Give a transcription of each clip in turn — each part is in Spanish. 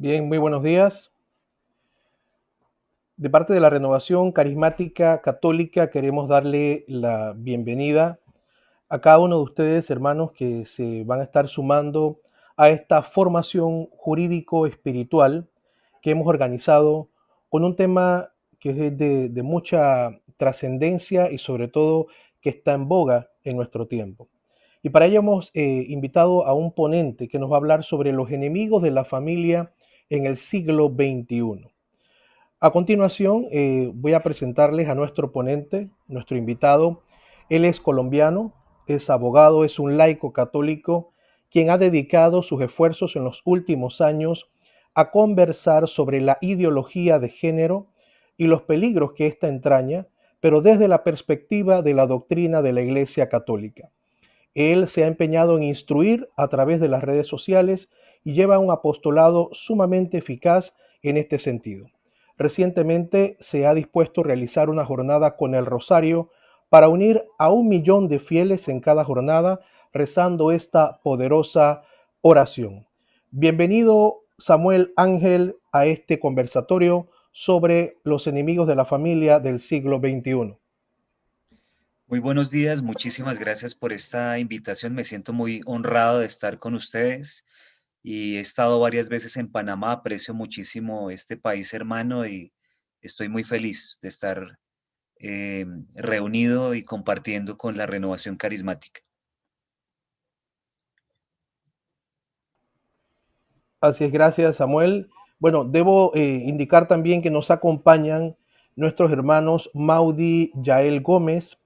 Bien, muy buenos días. De parte de la Renovación Carismática Católica queremos darle la bienvenida a cada uno de ustedes, hermanos, que se van a estar sumando a esta formación jurídico-espiritual que hemos organizado con un tema que es de mucha trascendencia y sobre todo que está en boga en nuestro tiempo. Y para ello hemos invitado a un ponente que nos va a hablar sobre los enemigos de la familia en el siglo XXI. A continuación, voy a presentarles a nuestro ponente, nuestro invitado. Él es colombiano, es abogado, es un laico católico, quien ha dedicado sus esfuerzos en los últimos años a conversar sobre la ideología de género y los peligros que ésta entraña, pero desde la perspectiva de la doctrina de la Iglesia Católica. Él se ha empeñado en instruir a través de las redes sociales y lleva un apostolado sumamente eficaz en este sentido. Recientemente se ha dispuesto a realizar una jornada con el Rosario para unir a 1 millón de fieles en cada jornada rezando esta poderosa oración. Bienvenido, Samuel Ángel, a este conversatorio sobre los enemigos de la familia del siglo XXI. Muy buenos días, muchísimas gracias por esta invitación. Me siento muy honrado de estar con ustedes y he estado varias veces en Panamá. Aprecio muchísimo este país hermano y estoy muy feliz de estar reunido y compartiendo con la Renovación Carismática. Así es, gracias Samuel. Bueno, debo indicar también que nos acompañan nuestros hermanos Maudi Yael Gómez,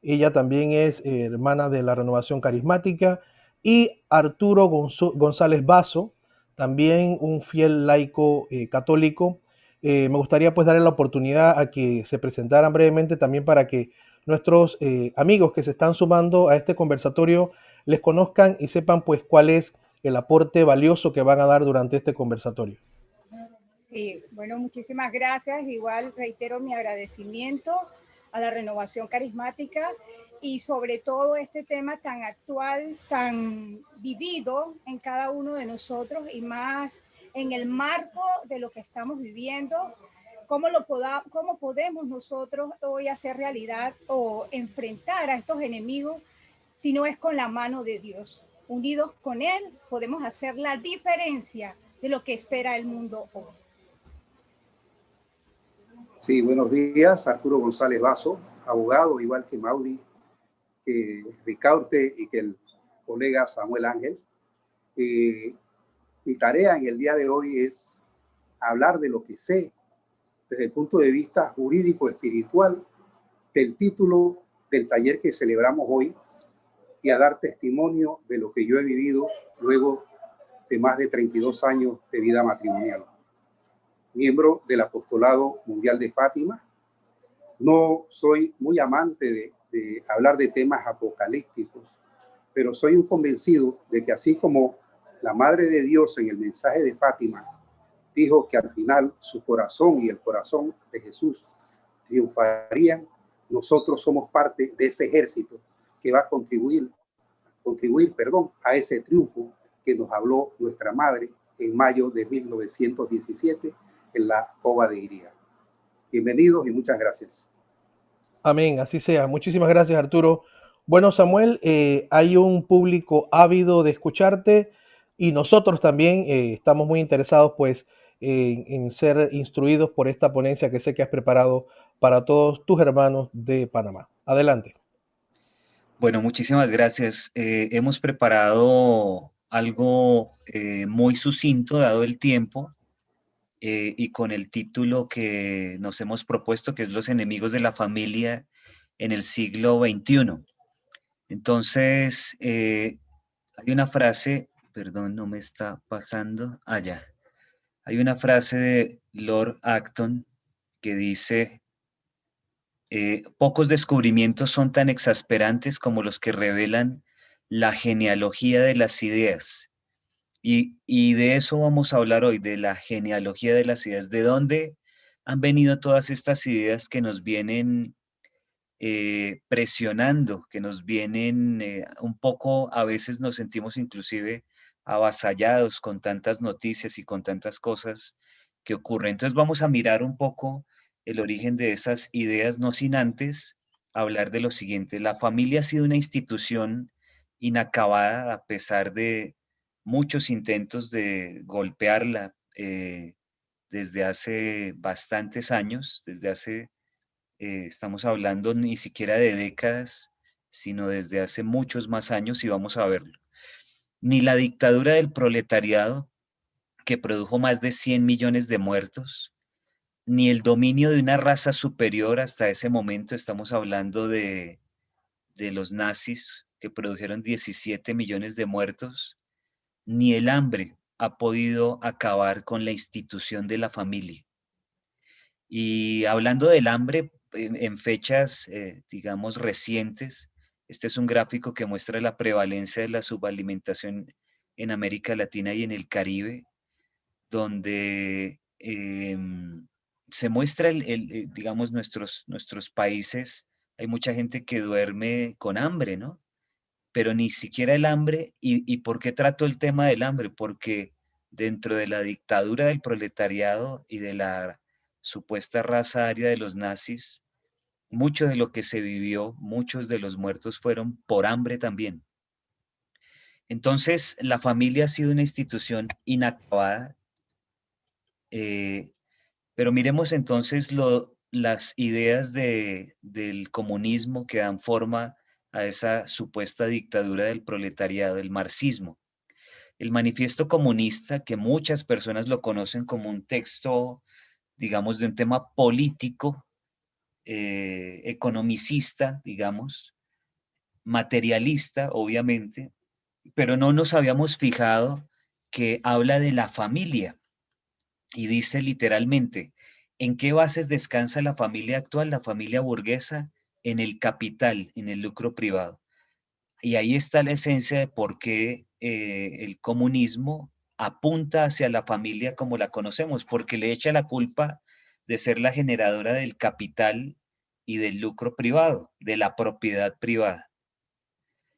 ella también es hermana de la Renovación Carismática, y Arturo González Basso, también un fiel laico católico. Me gustaría pues darle la oportunidad a que se presentaran brevemente también para que nuestros amigos que se están sumando a este conversatorio les conozcan y sepan pues cuál es el aporte valioso que van a dar durante este conversatorio. Sí, bueno, muchísimas gracias. Igual reitero mi agradecimiento a la Renovación Carismática y sobre todo este tema tan actual, tan vivido en cada uno de nosotros y más en el marco de lo que estamos viviendo. ¿Cómo podemos nosotros hoy hacer realidad o enfrentar a estos enemigos si no es con la mano de Dios? Unidos con Él podemos hacer la diferencia de lo que espera el mundo hoy. Sí, buenos días, Arturo González Basso, abogado, igual que Maudi, que Ricaurte y que el colega Samuel Ángel. Mi tarea en el día de hoy es hablar de lo que sé desde el punto de vista jurídico-espiritual del título del taller que celebramos hoy y a dar testimonio de lo que yo he vivido luego de más de 32 años de vida matrimonial. Miembro del Apostolado Mundial de Fátima. No soy muy amante de hablar de temas apocalípticos, pero soy un convencido de que así como la Madre de Dios en el mensaje de Fátima dijo que al final su corazón y el corazón de Jesús triunfarían, nosotros somos parte de ese ejército que va a contribuir a ese triunfo que nos habló nuestra Madre en mayo de 1917 en la Cova de Iría. Bienvenidos y muchas gracias. Amén, así sea. Muchísimas gracias, Arturo. Bueno, Samuel, hay un público ávido de escucharte y nosotros también estamos muy interesados, pues, en ser instruidos por esta ponencia que sé que has preparado para todos tus hermanos de Panamá. Adelante. Bueno, muchísimas gracias. Hemos preparado algo muy sucinto dado el tiempo y con el título que nos hemos propuesto, que es Los enemigos de la familia en el siglo XXI. Entonces, hay una frase, perdón, no me está pasando, allá. Hay una frase de Lord Acton que dice, pocos descubrimientos son tan exasperantes como los que revelan la genealogía de las ideas. Y de eso vamos a hablar hoy, de la genealogía de las ideas, de dónde han venido todas estas ideas que nos vienen presionando, que nos vienen un poco, a veces nos sentimos inclusive avasallados con tantas noticias y con tantas cosas que ocurren. Entonces vamos a mirar un poco el origen de esas ideas, no sin antes hablar de lo siguiente. La familia ha sido una institución inacabada a pesar de muchos intentos de golpearla desde hace bastantes años, desde hace, estamos hablando ni siquiera de décadas, sino desde hace muchos más años y vamos a verlo. Ni la dictadura del proletariado, que produjo más de 100 millones de muertos, ni el dominio de una raza superior hasta ese momento, estamos hablando de los nazis, que produjeron 17 millones de muertos, ni el hambre ha podido acabar con la institución de la familia. Y hablando del hambre, en fechas, digamos, recientes, este es un gráfico que muestra la prevalencia de la subalimentación en América Latina y en el Caribe, donde se muestra, digamos, nuestros países, hay mucha gente que duerme con hambre, ¿no? Pero ni siquiera el hambre. ¿Y por qué trato el tema del hambre? Porque dentro de la dictadura del proletariado y de la supuesta raza aria de los nazis, mucho de lo que se vivió, muchos de los muertos fueron por hambre también. Entonces, la familia ha sido una institución inacabada, pero miremos entonces las ideas del comunismo que dan forma a esa supuesta dictadura del proletariado, el marxismo. El manifiesto comunista, que muchas personas lo conocen como un texto, digamos, de un tema político, economicista, digamos, materialista, obviamente, pero no nos habíamos fijado que habla de la familia y dice literalmente, ¿en qué bases descansa la familia actual, la familia burguesa? En el capital, en el lucro privado. Y ahí está la esencia de por qué el comunismo apunta hacia la familia como la conocemos, porque le echa la culpa de ser la generadora del capital y del lucro privado, de la propiedad privada.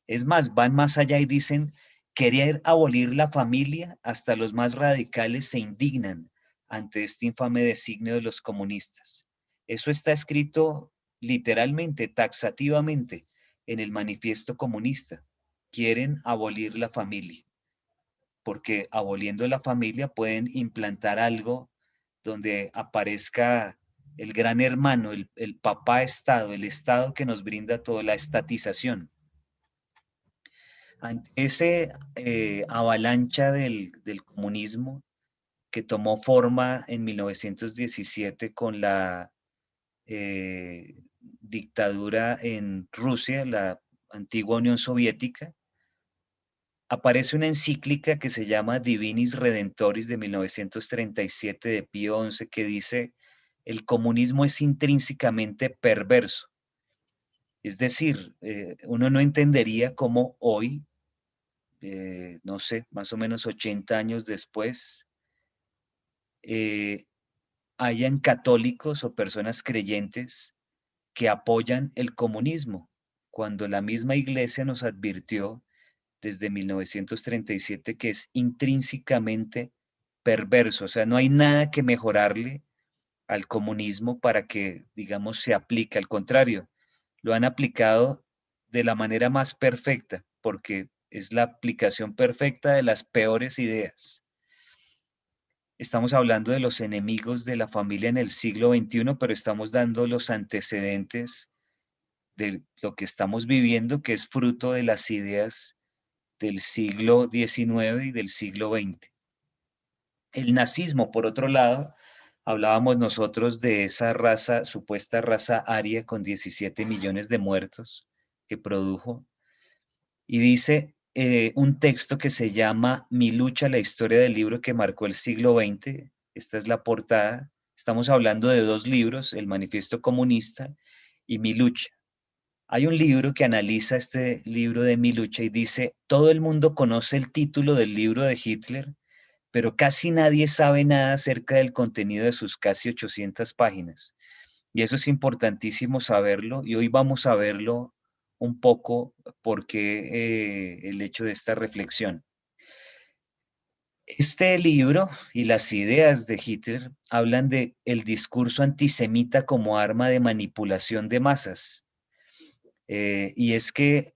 Es más, van más allá y dicen, querer abolir la familia, hasta los más radicales se indignan ante este infame designio de los comunistas. Eso está escrito literalmente, taxativamente, en el manifiesto comunista. Quieren abolir la familia, porque aboliendo la familia pueden implantar algo donde aparezca el gran hermano, el papá Estado, el Estado que nos brinda toda la estatización. Ante ese avalancha del comunismo que tomó forma en 1917 con la dictadura en Rusia, la antigua Unión Soviética, aparece una encíclica que se llama Divinis Redentoris de 1937 de Pío XI que dice, el comunismo es intrínsecamente perverso. Es decir, uno no entendería cómo hoy, no sé, más o menos 80 años después, hayan católicos o personas creyentes que apoyan el comunismo, cuando la misma iglesia nos advirtió desde 1937 que es intrínsecamente perverso, o sea, no hay nada que mejorarle al comunismo para que, digamos, se aplique, al contrario, lo han aplicado de la manera más perfecta, porque es la aplicación perfecta de las peores ideas. Estamos hablando de los enemigos de la familia en el siglo XXI, pero estamos dando los antecedentes de lo que estamos viviendo, que es fruto de las ideas del siglo XIX y del siglo XX. El nazismo, por otro lado, hablábamos nosotros de esa raza, supuesta raza aria con 17 millones de muertos que produjo. Y dice un texto que se llama Mi lucha, la historia del libro que marcó el siglo XX. Esta es la portada. Estamos hablando de dos libros, El Manifiesto Comunista y Mi lucha. Hay un libro que analiza este libro de Mi lucha y dice, todo el mundo conoce el título del libro de Hitler, pero casi nadie sabe nada acerca del contenido de sus casi 800 páginas. Y eso es importantísimo saberlo, y hoy vamos a verlo un poco porque el hecho de esta reflexión. Este libro y las ideas de Hitler hablan de el discurso antisemita como arma de manipulación de masas. Y es que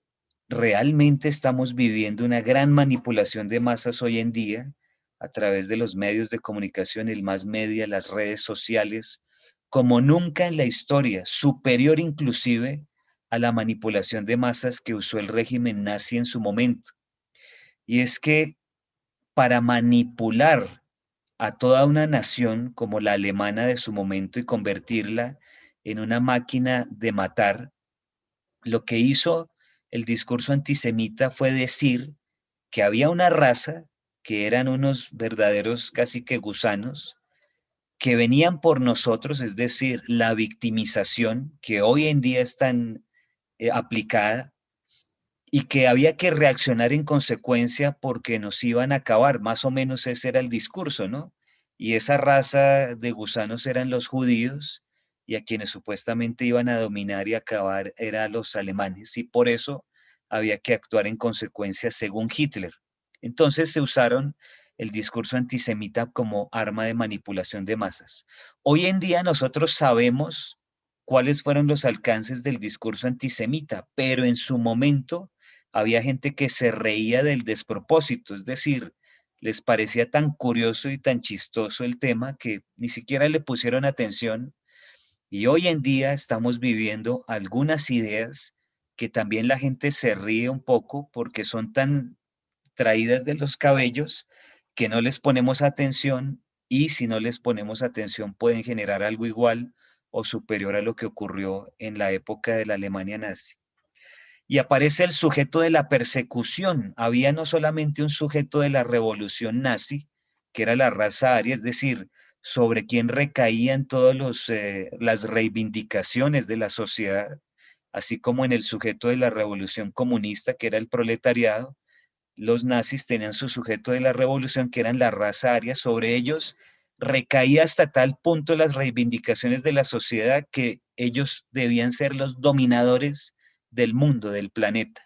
realmente estamos viviendo una gran manipulación de masas hoy en día a través de los medios de comunicación, el más media, las redes sociales, como nunca en la historia, superior inclusive a la manipulación de masas que usó el régimen nazi en su momento. Y es que para manipular a toda una nación como la alemana de su momento y convertirla en una máquina de matar, lo que hizo el discurso antisemita fue decir que había una raza que eran unos verdaderos casi que gusanos, que venían por nosotros, es decir, la victimización que hoy en día es tan aplicada, y que había que reaccionar en consecuencia porque nos iban a acabar. Más o menos ese era el discurso, ¿no? Y esa raza de gusanos eran los judíos, y a quienes supuestamente iban a dominar y acabar eran los alemanes, y por eso había que actuar en consecuencia según Hitler. Entonces se usaron el discurso antisemita como arma de manipulación de masas. Hoy en día nosotros sabemos cuáles fueron los alcances del discurso antisemita, pero en su momento había gente que se reía del despropósito, es decir, les parecía tan curioso y tan chistoso el tema que ni siquiera le pusieron atención, y hoy en día estamos viviendo algunas ideas que también la gente se ríe un poco porque son tan traídas de los cabellos que no les ponemos atención, y si no les ponemos atención pueden generar algo igual o superior a lo que ocurrió en la época de la Alemania nazi. Y aparece el sujeto de la persecución. Había no solamente un sujeto de la revolución nazi, que era la raza aria, es decir, sobre quien recaían todas las reivindicaciones de la sociedad, así como en el sujeto de la revolución comunista, que era el proletariado. Los nazis tenían su sujeto de la revolución, que eran la raza aria. Sobre ellos recaía hasta tal punto las reivindicaciones de la sociedad que ellos debían ser los dominadores del mundo, del planeta.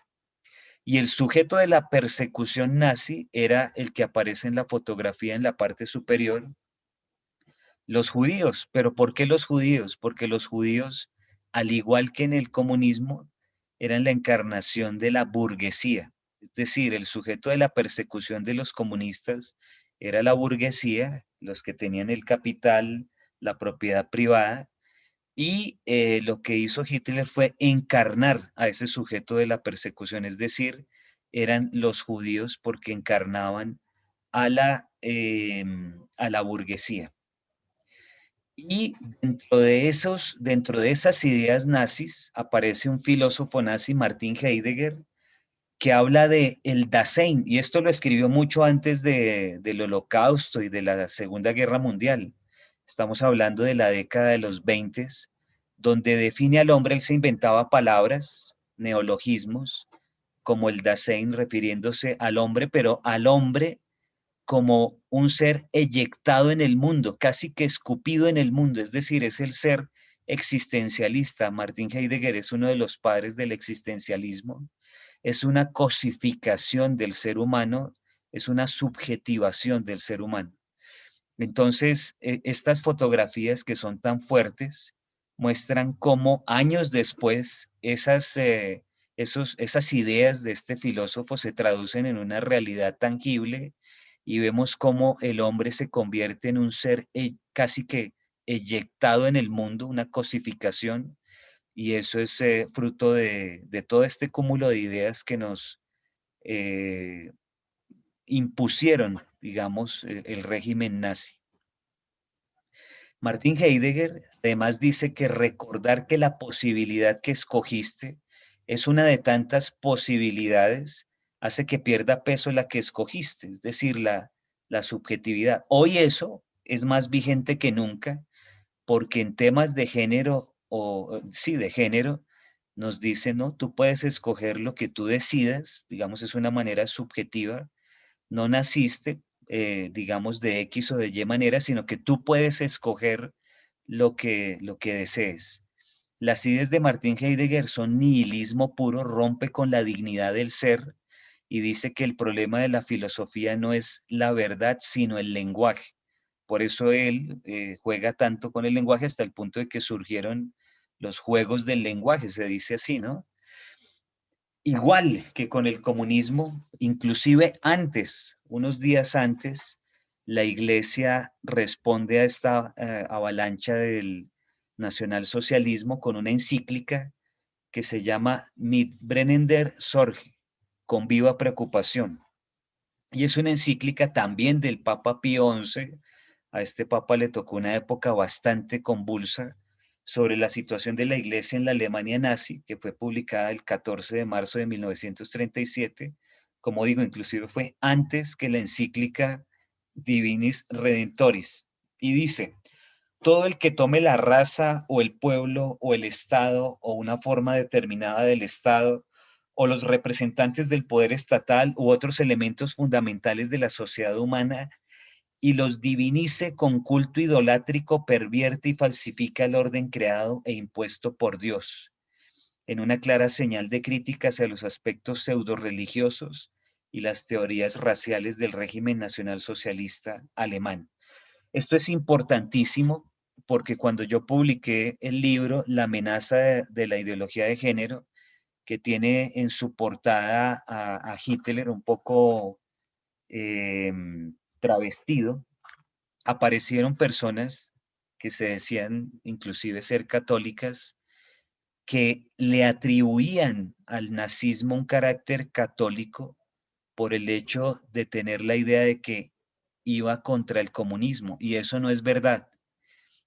Y el sujeto de la persecución nazi era el que aparece en la fotografía en la parte superior, los judíos. ¿Pero por qué los judíos? Porque los judíos, al igual que en el comunismo, eran la encarnación de la burguesía. Es decir, el sujeto de la persecución de los comunistas era la burguesía, los que tenían el capital, la propiedad privada, y lo que hizo Hitler fue encarnar a ese sujeto de la persecución, es decir, eran los judíos porque encarnaban a la burguesía. Y dentro de esas ideas nazis aparece un filósofo nazi, Martin Heidegger, que habla de el Dasein, y esto lo escribió mucho antes del Holocausto y de la Segunda Guerra Mundial. Estamos hablando de la década de los 20, donde define al hombre. Él se inventaba palabras, neologismos, como el Dasein, refiriéndose al hombre, pero al hombre como un ser eyectado en el mundo, casi que escupido en el mundo, es decir, es el ser existencialista. Martin Heidegger es uno de los padres del existencialismo. Es una cosificación del ser humano, es una subjetivación del ser humano. Entonces, estas fotografías que son tan fuertes muestran cómo años después esas ideas de este filósofo se traducen en una realidad tangible, y vemos cómo el hombre se convierte en un ser casi que eyectado en el mundo, una cosificación, y eso es fruto de todo este cúmulo de ideas que nos eh, impusieron, digamos, el régimen nazi. Martin Heidegger además dice que recordar que la posibilidad que escogiste es una de tantas posibilidades hace que pierda peso la que escogiste, es decir, la subjetividad. Hoy eso es más vigente que nunca, porque en temas de género, sí, de género, nos dicen, ¿no? Tú puedes escoger lo que tú decidas, digamos, es una manera subjetiva. No naciste, digamos, de X o de Y manera, sino que tú puedes escoger lo que desees. Las ideas de Martin Heidegger son nihilismo puro, rompe con la dignidad del ser y dice que el problema de la filosofía no es la verdad, sino el lenguaje. Por eso él juega tanto con el lenguaje hasta el punto de que surgieron los juegos del lenguaje, se dice así, ¿no? Igual que con el comunismo, inclusive antes, unos días antes, la Iglesia responde a esta avalancha del nacionalsocialismo con una encíclica que se llama Mit brennender Sorge, con viva preocupación. Y es una encíclica también del Papa Pío XI. A este Papa le tocó una época bastante convulsa sobre la situación de la Iglesia en la Alemania nazi, que fue publicada el 14 de marzo de 1937. Como digo, inclusive fue antes que la encíclica Divinis Redentoris. Y dice, todo el que tome la raza o el pueblo o el Estado o una forma determinada del Estado o los representantes del poder estatal u otros elementos fundamentales de la sociedad humana y los divinice con culto idolátrico, pervierte y falsifica el orden creado e impuesto por Dios, en una clara señal de crítica hacia los aspectos pseudo-religiosos y las teorías raciales del régimen nacionalsocialista alemán. Esto es importantísimo porque cuando yo publiqué el libro La amenaza de la ideología de género, que tiene en su portada a Hitler un poco travestido, aparecieron personas que se decían inclusive ser católicas, que le atribuían al nazismo un carácter católico por el hecho de tener la idea de que iba contra el comunismo, y eso no es verdad.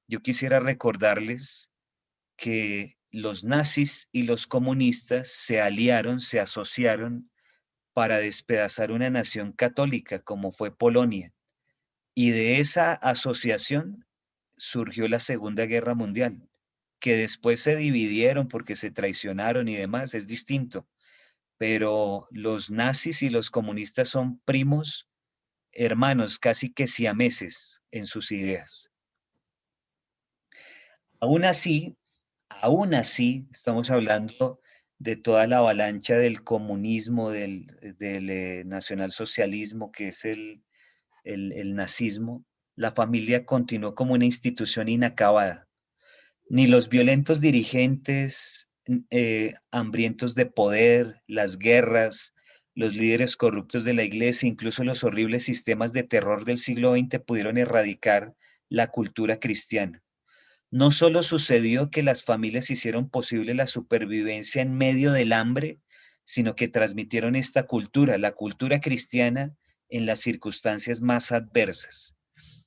Yo quisiera recordarles que los nazis y los comunistas se aliaron, se asociaron para despedazar una nación católica como fue Polonia. Y de esa asociación surgió la Segunda Guerra Mundial, que después se dividieron porque se traicionaron y demás, es distinto. Pero los nazis y los comunistas son primos, hermanos, casi que siameses en sus ideas. Aún así, estamos hablando de toda la avalancha del comunismo, del nacionalsocialismo, que es el nazismo. La familia continuó como una institución inacabada. Ni los violentos dirigentes hambrientos de poder, las guerras, los líderes corruptos de la iglesia, incluso los horribles sistemas de terror del siglo XX pudieron erradicar la cultura cristiana. No solo sucedió que las familias hicieron posible la supervivencia en medio del hambre, sino que transmitieron esta cultura, la cultura cristiana, en las circunstancias más adversas.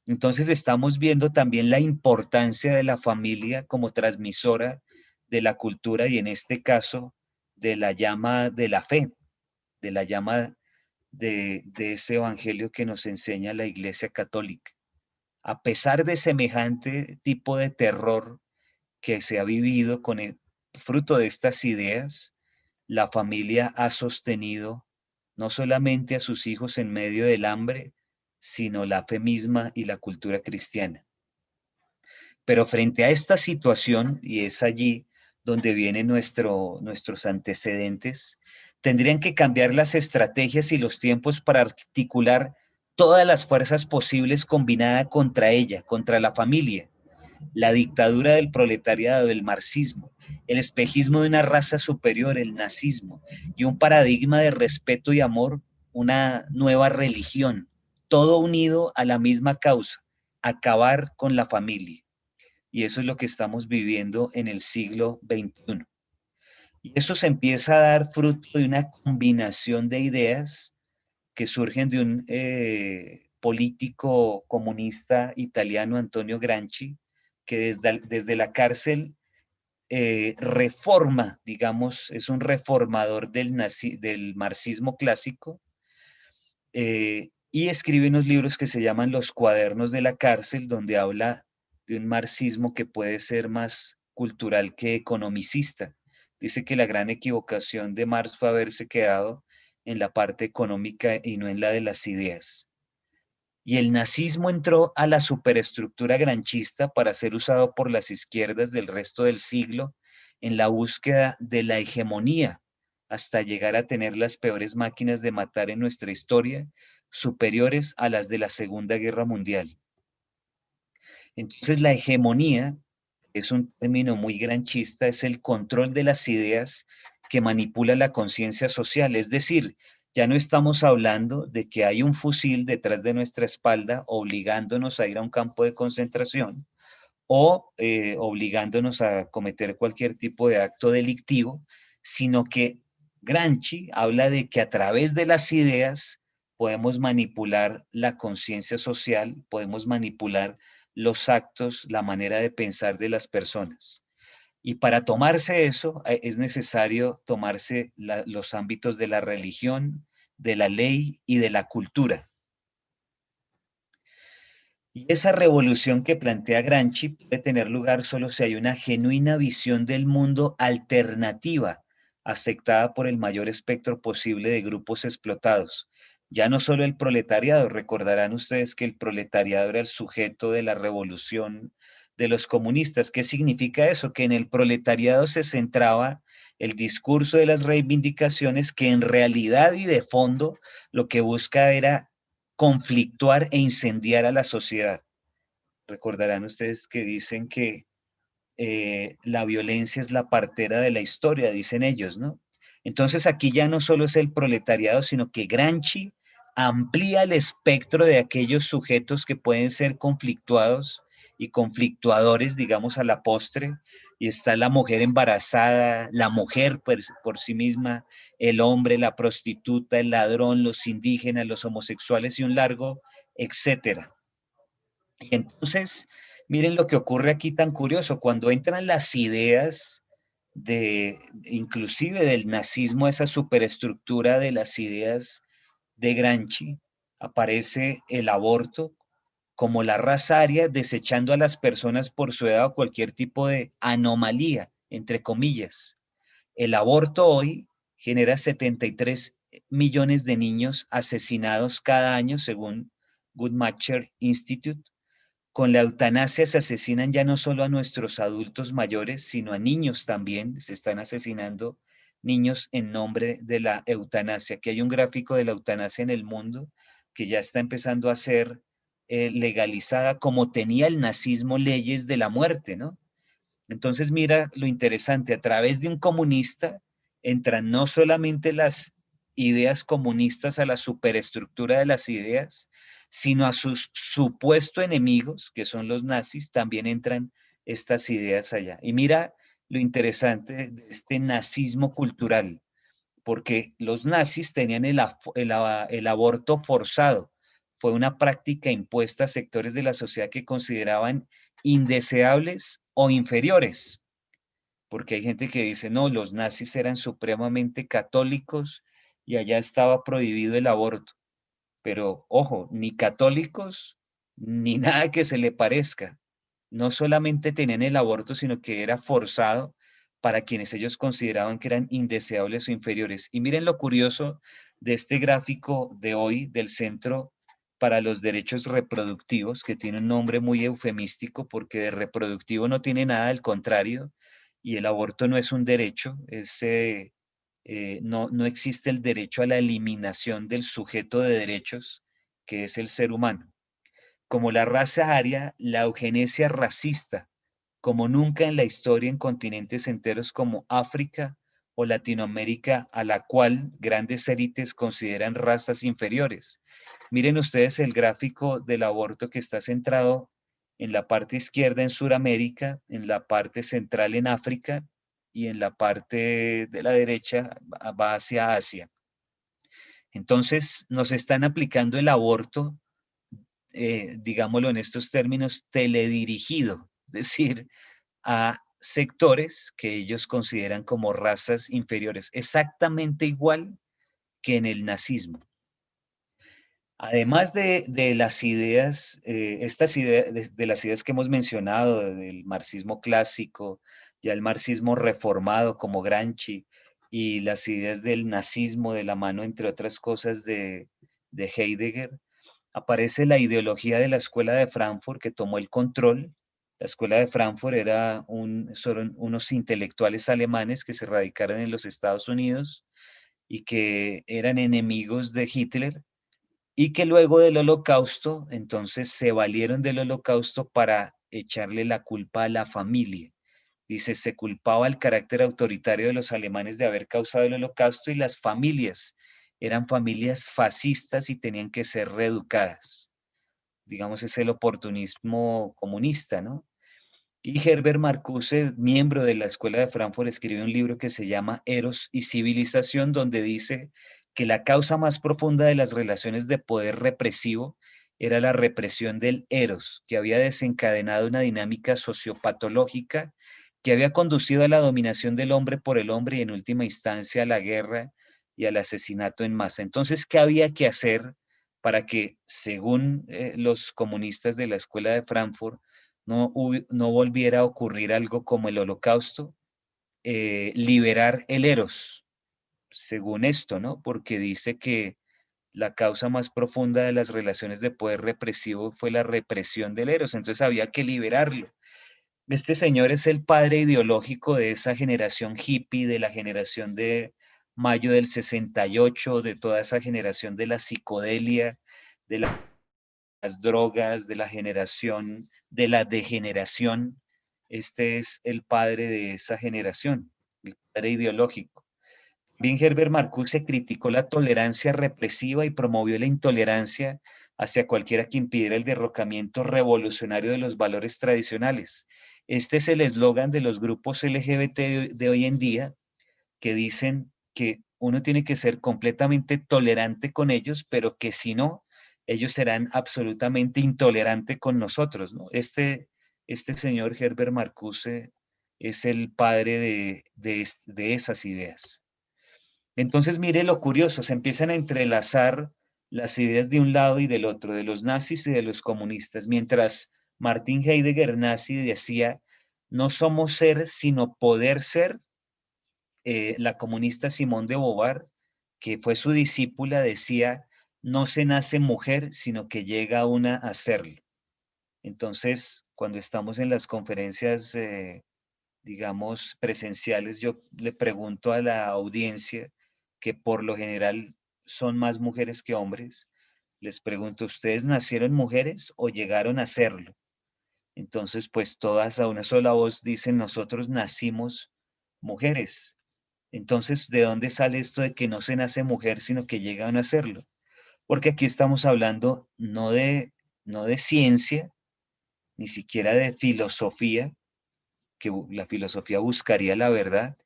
Entonces estamos viendo también la importancia de la familia como transmisora de la cultura y en este caso de la llama de la fe, de la llama de ese evangelio que nos enseña la Iglesia Católica. A pesar de semejante tipo de terror que se ha vivido con el fruto de estas ideas, la familia ha sostenido no solamente a sus hijos en medio del hambre, sino la fe misma y la cultura cristiana. Pero frente a esta situación, y es allí donde vienen nuestros antecedentes, tendrían que cambiar las estrategias y los tiempos para articular todas las fuerzas posibles combinadas contra ella, contra la familia, la dictadura del proletariado, el marxismo, el espejismo de una raza superior, el nazismo, y un paradigma de respeto y amor, una nueva religión, todo unido a la misma causa, acabar con la familia. Y eso es lo que estamos viviendo en el siglo XXI. Y eso se empieza a dar fruto de una combinación de ideas que surgen de un político comunista italiano, Antonio Gramsci, que desde la cárcel reforma, digamos, es un reformador del marxismo clásico, y escribe unos libros que se llaman Los Cuadernos de la Cárcel, donde habla de un marxismo que puede ser más cultural que economicista. Dice que la gran equivocación de Marx fue haberse quedado en la parte económica y no en la de las ideas. y el nazismo entró a la superestructura granchista para ser usado por las izquierdas del resto del siglo en la búsqueda de la hegemonía, hasta llegar a tener las peores máquinas de matar en nuestra historia, superiores a las de la Segunda Guerra Mundial. Entonces, la hegemonía es un término muy granchista, es el control de las ideas que manipula la conciencia social. Es decir, ya no estamos hablando de que hay un fusil detrás de nuestra espalda obligándonos a ir a un campo de concentración o obligándonos a cometer cualquier tipo de acto delictivo, sino que Gramsci habla de que a través de las ideas podemos manipular la conciencia social, podemos manipular los actos, la manera de pensar de las personas. Y para tomarse eso es necesario tomarse los ámbitos de la religión, de la ley y de la cultura. Y esa revolución que plantea Gramsci puede tener lugar solo si hay una genuina visión del mundo alternativa, aceptada por el mayor espectro posible de grupos explotados. Ya no solo el proletariado, recordarán ustedes que el proletariado era el sujeto de la revolución de los comunistas. ¿Qué significa eso? Que en el proletariado se centraba el discurso de las reivindicaciones, que en realidad y de fondo lo que busca era conflictuar e incendiar a la sociedad. Recordarán ustedes que dicen que la violencia es la partera de la historia, dicen ellos, ¿no? Entonces aquí ya no solo es el proletariado, sino que Gramsci amplía el espectro de aquellos sujetos que pueden ser conflictuados y conflictuadores, digamos, a la postre, y está la mujer embarazada, la mujer por sí misma, el hombre, la prostituta, el ladrón, los indígenas, los homosexuales y un largo, etcétera. Y entonces, miren lo que ocurre aquí tan curioso, cuando entran las ideas inclusive del nazismo, esa superestructura de las ideas de Gramsci, aparece el aborto como la raza aria, desechando a las personas por su edad o cualquier tipo de anomalía, entre comillas. El aborto hoy genera 73 millones de niños asesinados cada año, según Guttmacher Institute. Con la eutanasia se asesinan ya no solo a nuestros adultos mayores, sino a niños también. Se están asesinando niños en nombre de la eutanasia. Aquí hay un gráfico de la eutanasia en el mundo que ya está empezando a ser legalizada, como tenía el nazismo leyes de la muerte, ¿no? Entonces mira lo interesante, a través de un comunista entran no solamente las ideas comunistas a la superestructura de las ideas, sino a sus supuestos enemigos, que son los nazis, también entran estas ideas allá. Y mira lo interesante de este nazismo cultural, porque los nazis tenían el aborto forzado. Fue una práctica impuesta a sectores de la sociedad que consideraban indeseables o inferiores, porque hay gente que dice, no, los nazis eran supremamente católicos y allá estaba prohibido el aborto. Pero ojo, ni católicos, ni nada que se le parezca. No solamente tenían el aborto, sino que era forzado para quienes ellos consideraban que eran indeseables o inferiores. Y miren lo curioso de este gráfico de hoy del Centro para los Derechos Reproductivos, que tiene un nombre muy eufemístico porque de reproductivo no tiene nada, al contrario, y el aborto no es un derecho, no existe el derecho a la eliminación del sujeto de derechos, que es el ser humano. Como la raza aria, la eugenesia racista, como nunca en la historia en continentes enteros como África o Latinoamérica, a la cual grandes élites consideran razas inferiores. Miren ustedes el gráfico del aborto que está centrado en la parte izquierda en Sudamérica, en la parte central en África y en la parte de la derecha va hacia Asia. Entonces nos están aplicando el aborto, digámoslo en estos términos, teledirigido, es decir, a sectores que ellos consideran como razas inferiores, exactamente igual que en el nazismo. Además de las ideas, estas ideas, de las ideas que hemos mencionado, del marxismo clásico, ya el marxismo reformado como Gramsci, y las ideas del nazismo de la mano, entre otras cosas, de Heidegger, aparece la ideología de la Escuela de Frankfurt que tomó el control. La Escuela de Frankfurt fueron unos intelectuales alemanes que se radicaron en los Estados Unidos y que eran enemigos de Hitler y que luego del Holocausto, entonces se valieron del Holocausto para echarle la culpa a la familia. Dice, se culpaba el carácter autoritario de los alemanes de haber causado el Holocausto y las familias eran familias fascistas y tenían que ser reeducadas. Digamos, es el oportunismo comunista, ¿no? Y Herbert Marcuse, miembro de la Escuela de Frankfurt, escribe un libro que se llama Eros y Civilización, donde dice que la causa más profunda de las relaciones de poder represivo era la represión del Eros, que había desencadenado una dinámica sociopatológica que había conducido a la dominación del hombre por el hombre y en última instancia a la guerra y al asesinato en masa. Entonces, ¿qué había que hacer para que, según los comunistas de la Escuela de Frankfurt, no volviera a ocurrir algo como el Holocausto? Liberar el Eros, según esto, ¿no? Porque dice que la causa más profunda de las relaciones de poder represivo fue la represión del Eros, entonces había que liberarlo. Este señor es el padre ideológico de esa generación hippie, de la generación de mayo del 68, de toda esa generación de la psicodelia, de las drogas, de la generación de la degeneración. Este es el padre de esa generación, el padre ideológico. Bien, Herbert Marcuse criticó la tolerancia represiva y promovió la intolerancia hacia cualquiera que impidiera el derrocamiento revolucionario de los valores tradicionales. Este es el eslogan de los grupos LGBT de hoy en día, que dicen que uno tiene que ser completamente tolerante con ellos, pero que si no, ellos serán absolutamente intolerantes con nosotros, ¿no? Este señor Herbert Marcuse es el padre de esas ideas. Entonces, mire lo curioso, se empiezan a entrelazar las ideas de un lado y del otro, de los nazis y de los comunistas, mientras Martin Heidegger, nazi, decía, no somos ser, sino poder ser. La comunista Simone de Beauvoir, que fue su discípula, decía, no se nace mujer, sino que llega una a serlo. Entonces, cuando estamos en las conferencias, digamos, presenciales, yo le pregunto a la audiencia, que por lo general son más mujeres que hombres, les pregunto, ¿ustedes nacieron mujeres o llegaron a serlo? Entonces, pues todas a una sola voz dicen, nosotros nacimos mujeres. Entonces, ¿de dónde sale esto de que no se nace mujer, sino que llega a nacerlo? Porque aquí estamos hablando no de ciencia, ni siquiera de filosofía, que la filosofía buscaría la verdad,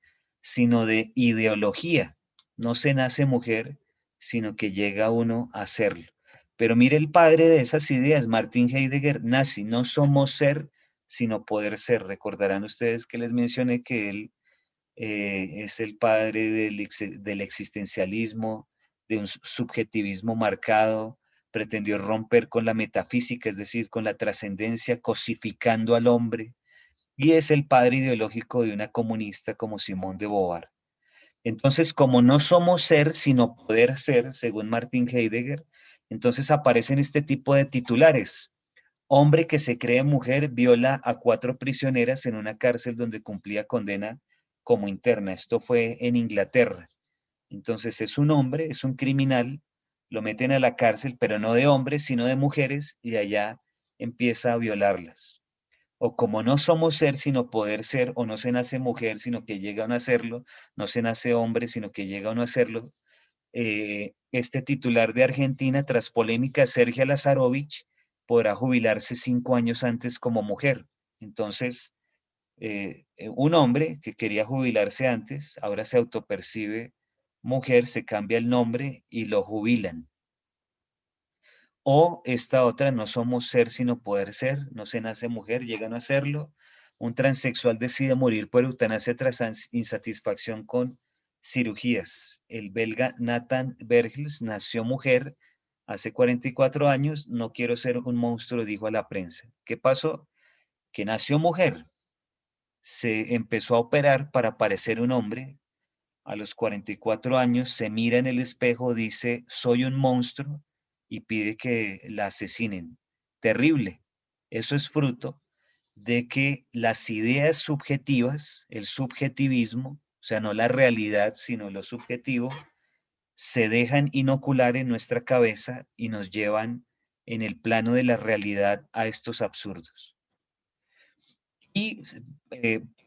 sino de ideología. No se nace mujer, sino que llega uno a serlo. Pero mire el padre de esas ideas, Martin Heidegger, nazi, no somos ser, sino poder ser. Recordarán ustedes que les mencioné que él es el padre del existencialismo, de un subjetivismo marcado, pretendió romper con la metafísica, es decir, con la trascendencia, cosificando al hombre, y es el padre ideológico de una comunista como Simone de Beauvoir. Entonces, como no somos ser, sino poder ser, según Martin Heidegger, entonces aparecen este tipo de titulares. Hombre que se cree mujer viola a 4 prisioneras en una cárcel donde cumplía condena como interna. Esto fue en Inglaterra. Entonces es un hombre, es un criminal, lo meten a la cárcel, pero no de hombres, sino de mujeres, y allá empieza a violarlas. O como no somos ser, sino poder ser, o no se nace mujer, sino que llega a nacerlo, no se nace hombre, sino que llega a nacerlo. Este titular de Argentina, tras polémica, Sergio Lazarovich, podrá jubilarse 5 años antes como mujer. Entonces, un hombre que quería jubilarse antes, ahora se autopercibe mujer, se cambia el nombre y lo jubilan. O esta otra, no somos ser sino poder ser, no se nace mujer, llegan a serlo. Un transexual decide morir por eutanasia tras insatisfacción con cirugías. El belga Nathan Bergels nació mujer hace 44 años, no quiero ser un monstruo, dijo a la prensa. ¿Qué pasó? Que nació mujer, se empezó a operar para parecer un hombre. A los 44 años se mira en el espejo, dice, soy un monstruo, y pide que la asesinen. Terrible. Eso es fruto de que las ideas subjetivas, el subjetivismo, o sea, no la realidad, sino lo subjetivo, se dejan inocular en nuestra cabeza y nos llevan en el plano de la realidad a estos absurdos. Y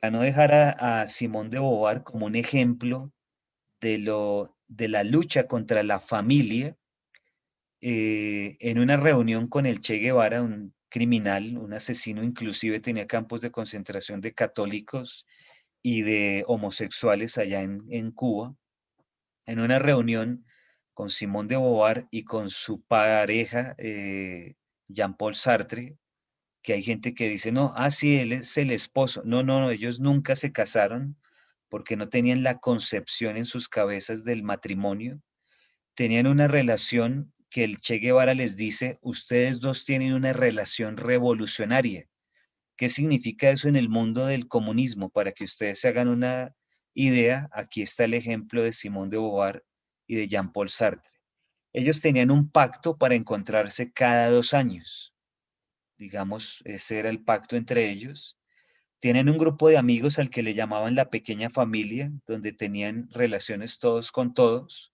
para no dejar a Simón de Beauvoir como un ejemplo de la lucha contra la familia, en una reunión con el Che Guevara, un criminal, un asesino, inclusive tenía campos de concentración de católicos y de homosexuales allá en Cuba, en una reunión con Simón de Beauvoir y con su pareja, Jean-Paul Sartre, que hay gente que dice, no, sí, él es el esposo. No, no, no, ellos nunca se casaron porque no tenían la concepción en sus cabezas del matrimonio. Tenían una relación que el Che Guevara les dice, ustedes dos tienen una relación revolucionaria. ¿Qué significa eso en el mundo del comunismo? Para que ustedes se hagan una idea, aquí está el ejemplo de Simón de Beauvoir y de Jean-Paul Sartre. Ellos tenían un pacto para encontrarse cada 2 años. Digamos, ese era el pacto entre ellos. Tienen un grupo de amigos al que le llamaban la pequeña familia, donde tenían relaciones todos con todos.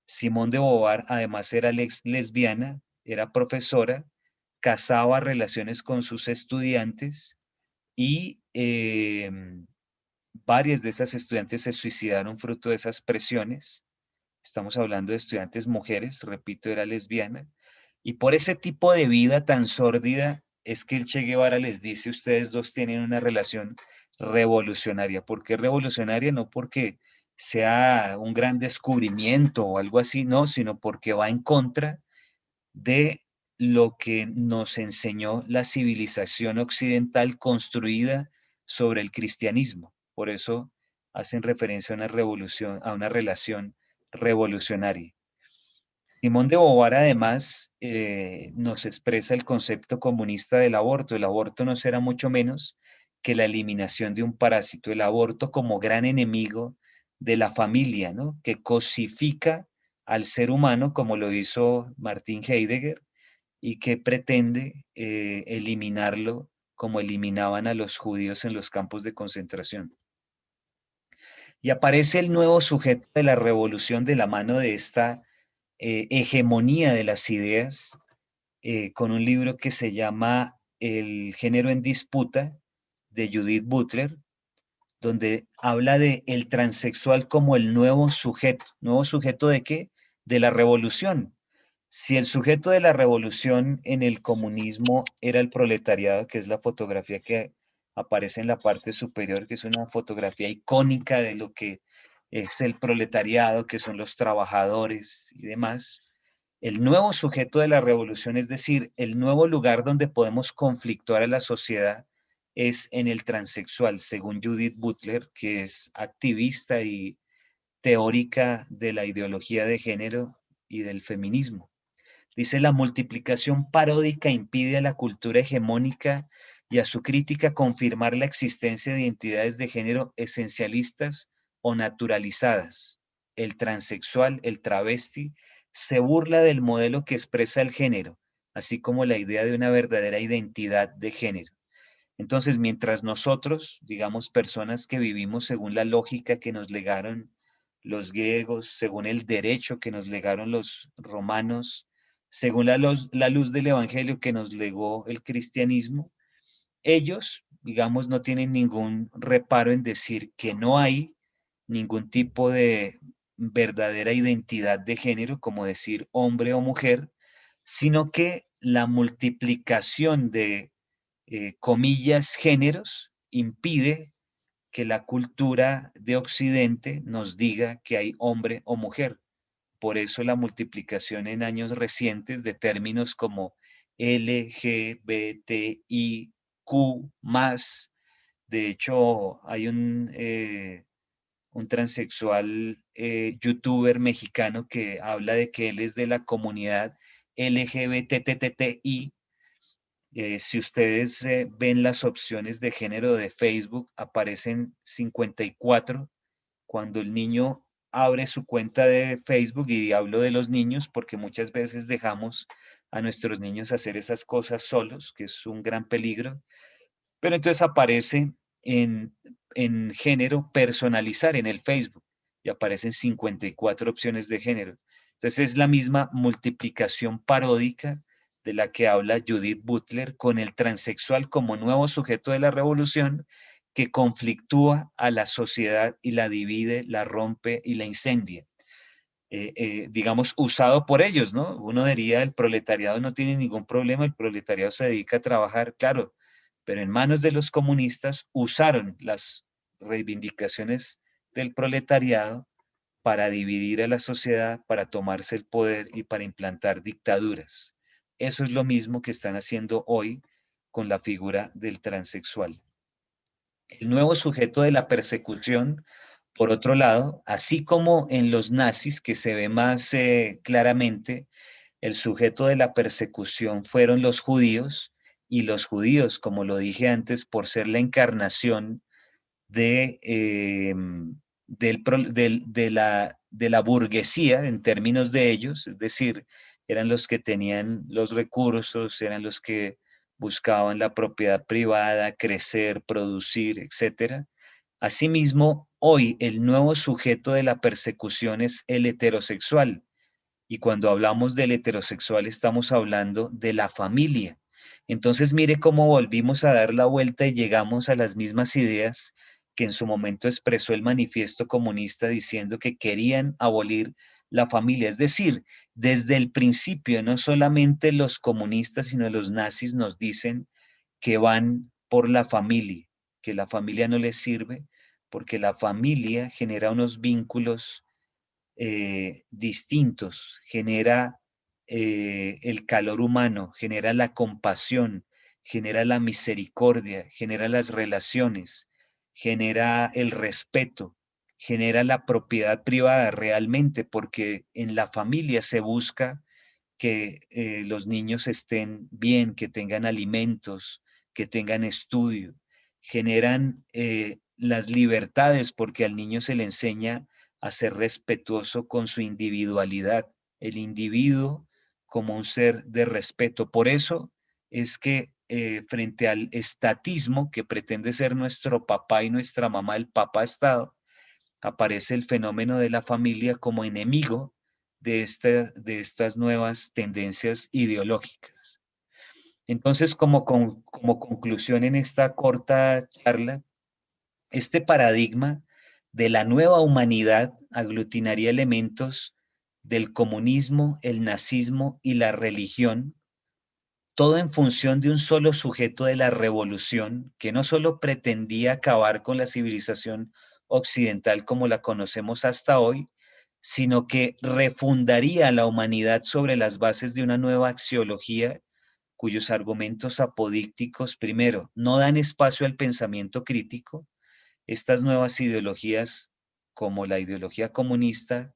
Simón de Beauvoir además era lesbiana, era profesora, casaba relaciones con sus estudiantes y varias de esas estudiantes se suicidaron fruto de esas presiones. Estamos hablando de estudiantes mujeres, repito, era lesbiana. Y por ese tipo de vida tan sórdida es que el Che Guevara les dice, ustedes dos tienen una relación revolucionaria. ¿Por qué revolucionaria? No porque sea un gran descubrimiento o algo así, no, sino porque va en contra de lo que nos enseñó la civilización occidental construida sobre el cristianismo. Por eso hacen referencia a una revolución, a una relación revolucionaria. Simón de Beauvoir además nos expresa el concepto comunista del aborto. El aborto no será mucho menos que la eliminación de un parásito, el aborto como gran enemigo de la familia, ¿no? Que cosifica al ser humano como lo hizo Martin Heidegger y que pretende eliminarlo como eliminaban a los judíos en los campos de concentración. Y aparece el nuevo sujeto de la revolución de la mano de esta hegemonía de las ideas, con un libro que se llama El género en disputa, de Judith Butler, donde habla de el transexual como el nuevo sujeto ¿de qué? De la revolución. Si el sujeto de la revolución en el comunismo era el proletariado, que es la fotografía que aparece en la parte superior, que es una fotografía icónica de lo que es el proletariado, que son los trabajadores y demás, el nuevo sujeto de la revolución, es decir, el nuevo lugar donde podemos conflictuar a la sociedad, es en el transexual, según Judith Butler, que es activista y teórica de la ideología de género y del feminismo. Dice, la multiplicación paródica impide a la cultura hegemónica y a su crítica confirmar la existencia de identidades de género esencialistas o naturalizadas. El transexual, el travesti, se burla del modelo que expresa el género, así como la idea de una verdadera identidad de género. Entonces, mientras nosotros, digamos, personas que vivimos según la lógica que nos legaron los griegos, según el derecho que nos legaron los romanos, según la luz del evangelio que nos legó el cristianismo, ellos, digamos, no tienen ningún reparo en decir que no hay ningún tipo de verdadera identidad de género, como decir hombre o mujer, sino que la multiplicación de comillas, géneros, impide que la cultura de Occidente nos diga que hay hombre o mujer. Por eso la multiplicación en años recientes de términos como LGBTIQ+, de hecho hay un transexual youtuber mexicano que habla de que él es de la comunidad LGBTTI. Si ustedes ven las opciones de género de Facebook, aparecen 54 cuando el niño abre su cuenta de Facebook, y hablo de los niños porque muchas veces dejamos a nuestros niños hacer esas cosas solos, que es un gran peligro, pero entonces aparece en género personalizar en el Facebook y aparecen 54 opciones de género. Entonces es la misma multiplicación paródica de la que habla Judith Butler, con el transexual como nuevo sujeto de la revolución que conflictúa a la sociedad y la divide, la rompe y la incendia. Digamos, usado por ellos, ¿no? Uno diría, el proletariado no tiene ningún problema, el proletariado se dedica a trabajar, claro, pero en manos de los comunistas usaron las reivindicaciones del proletariado para dividir a la sociedad, para tomarse el poder y para implantar dictaduras. Eso es lo mismo que están haciendo hoy con la figura del transexual. El nuevo sujeto de la persecución, por otro lado, así como en los nazis, que se ve más claramente, el sujeto de la persecución fueron los judíos, y los judíos, como lo dije antes, por ser la encarnación de, de la burguesía en términos de ellos, es decir, eran los que tenían los recursos, eran los que buscaban la propiedad privada, crecer, producir, etc. Asimismo, hoy el nuevo sujeto de la persecución es el heterosexual. Y cuando hablamos del heterosexual estamos hablando de la familia. Entonces mire cómo volvimos a dar la vuelta y llegamos a las mismas ideas que en su momento expresó el manifiesto comunista, diciendo que querían abolir la familia. Es decir, desde el principio no solamente los comunistas, sino los nazis nos dicen que van por la familia, que la familia no les sirve, porque la familia genera unos vínculos distintos, genera el calor humano, genera la compasión, genera la misericordia, genera las relaciones, genera el respeto, genera la propiedad privada realmente, porque en la familia se busca que los niños estén bien, que tengan alimentos, que tengan estudio, generan las libertades, porque al niño se le enseña a ser respetuoso con su individualidad, el individuo como un ser de respeto. Por eso es que frente al estatismo que pretende ser nuestro papá y nuestra mamá, el papá Estado, aparece el fenómeno de la familia como enemigo de estas nuevas tendencias ideológicas. Entonces, como conclusión en esta corta charla, este paradigma de la nueva humanidad aglutinaría elementos del comunismo, el nazismo y la religión, todo en función de un solo sujeto de la revolución que no solo pretendía acabar con la civilización occidental como la conocemos hasta hoy, sino que refundaría a la humanidad sobre las bases de una nueva axiología cuyos argumentos apodícticos, primero, no dan espacio al pensamiento crítico. Estas nuevas ideologías, como la ideología comunista,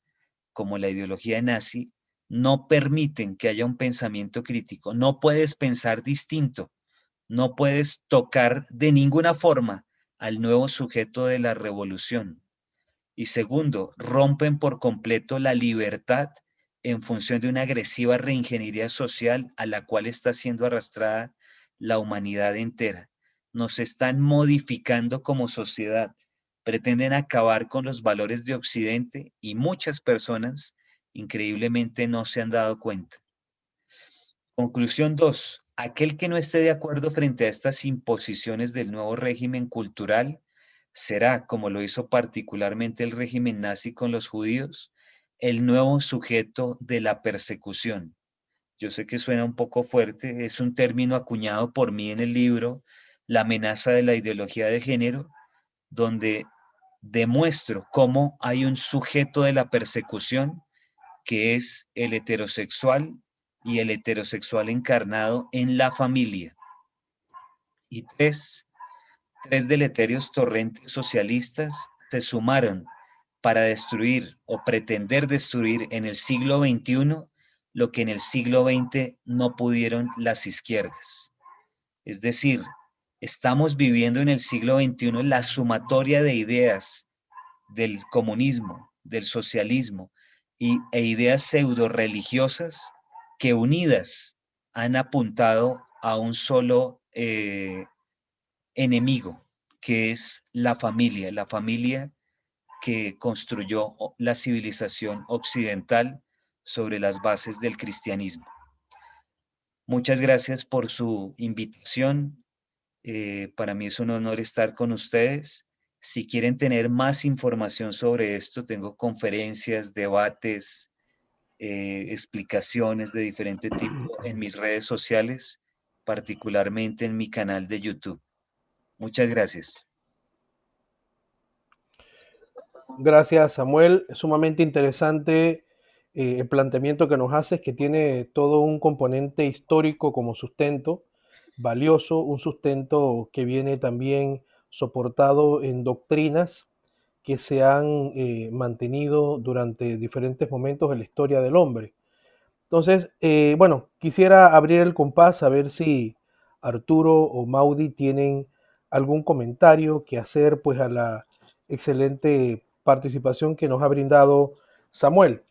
como la ideología nazi, no permiten que haya un pensamiento crítico. No puedes pensar distinto, no puedes tocar de ninguna forma al nuevo sujeto de la revolución. Y segundo, rompen por completo la libertad en función de una agresiva reingeniería social a la cual está siendo arrastrada la humanidad entera. Nos están modificando como sociedad, pretenden acabar con los valores de Occidente y muchas personas increíblemente no se han dado cuenta. Conclusión 2. Aquel que no esté de acuerdo frente a estas imposiciones del nuevo régimen cultural será, como lo hizo particularmente el régimen nazi con los judíos, el nuevo sujeto de la persecución. Yo sé que suena un poco fuerte, es un término acuñado por mí en el libro La amenaza de la ideología de género, donde demuestro cómo hay un sujeto de la persecución que es el heterosexual, y el heterosexual encarnado en la familia. Y tres deleterios torrentes socialistas se sumaron para destruir o pretender destruir en el siglo XXI lo que en el siglo XX no pudieron las izquierdas. Es decir, estamos viviendo en el siglo XXI la sumatoria de ideas del comunismo, del socialismo e ideas pseudo religiosas que unidas han apuntado a un solo enemigo, que es la familia que construyó la civilización occidental sobre las bases del cristianismo. Muchas gracias por su invitación. Para mí es un honor estar con ustedes. Si quieren tener más información sobre esto, tengo conferencias, debates, explicaciones de diferente tipo en mis redes sociales, particularmente en mi canal de YouTube. Muchas gracias. Gracias, Samuel. Es sumamente interesante el planteamiento que nos haces, que tiene todo un componente histórico como sustento, valioso, un sustento que viene también soportado en doctrinas que se han mantenido durante diferentes momentos de la historia del hombre. Entonces, bueno, quisiera abrir el compás a ver si Arturo o Maudi tienen algún comentario que hacer pues a la excelente participación que nos ha brindado Samuel.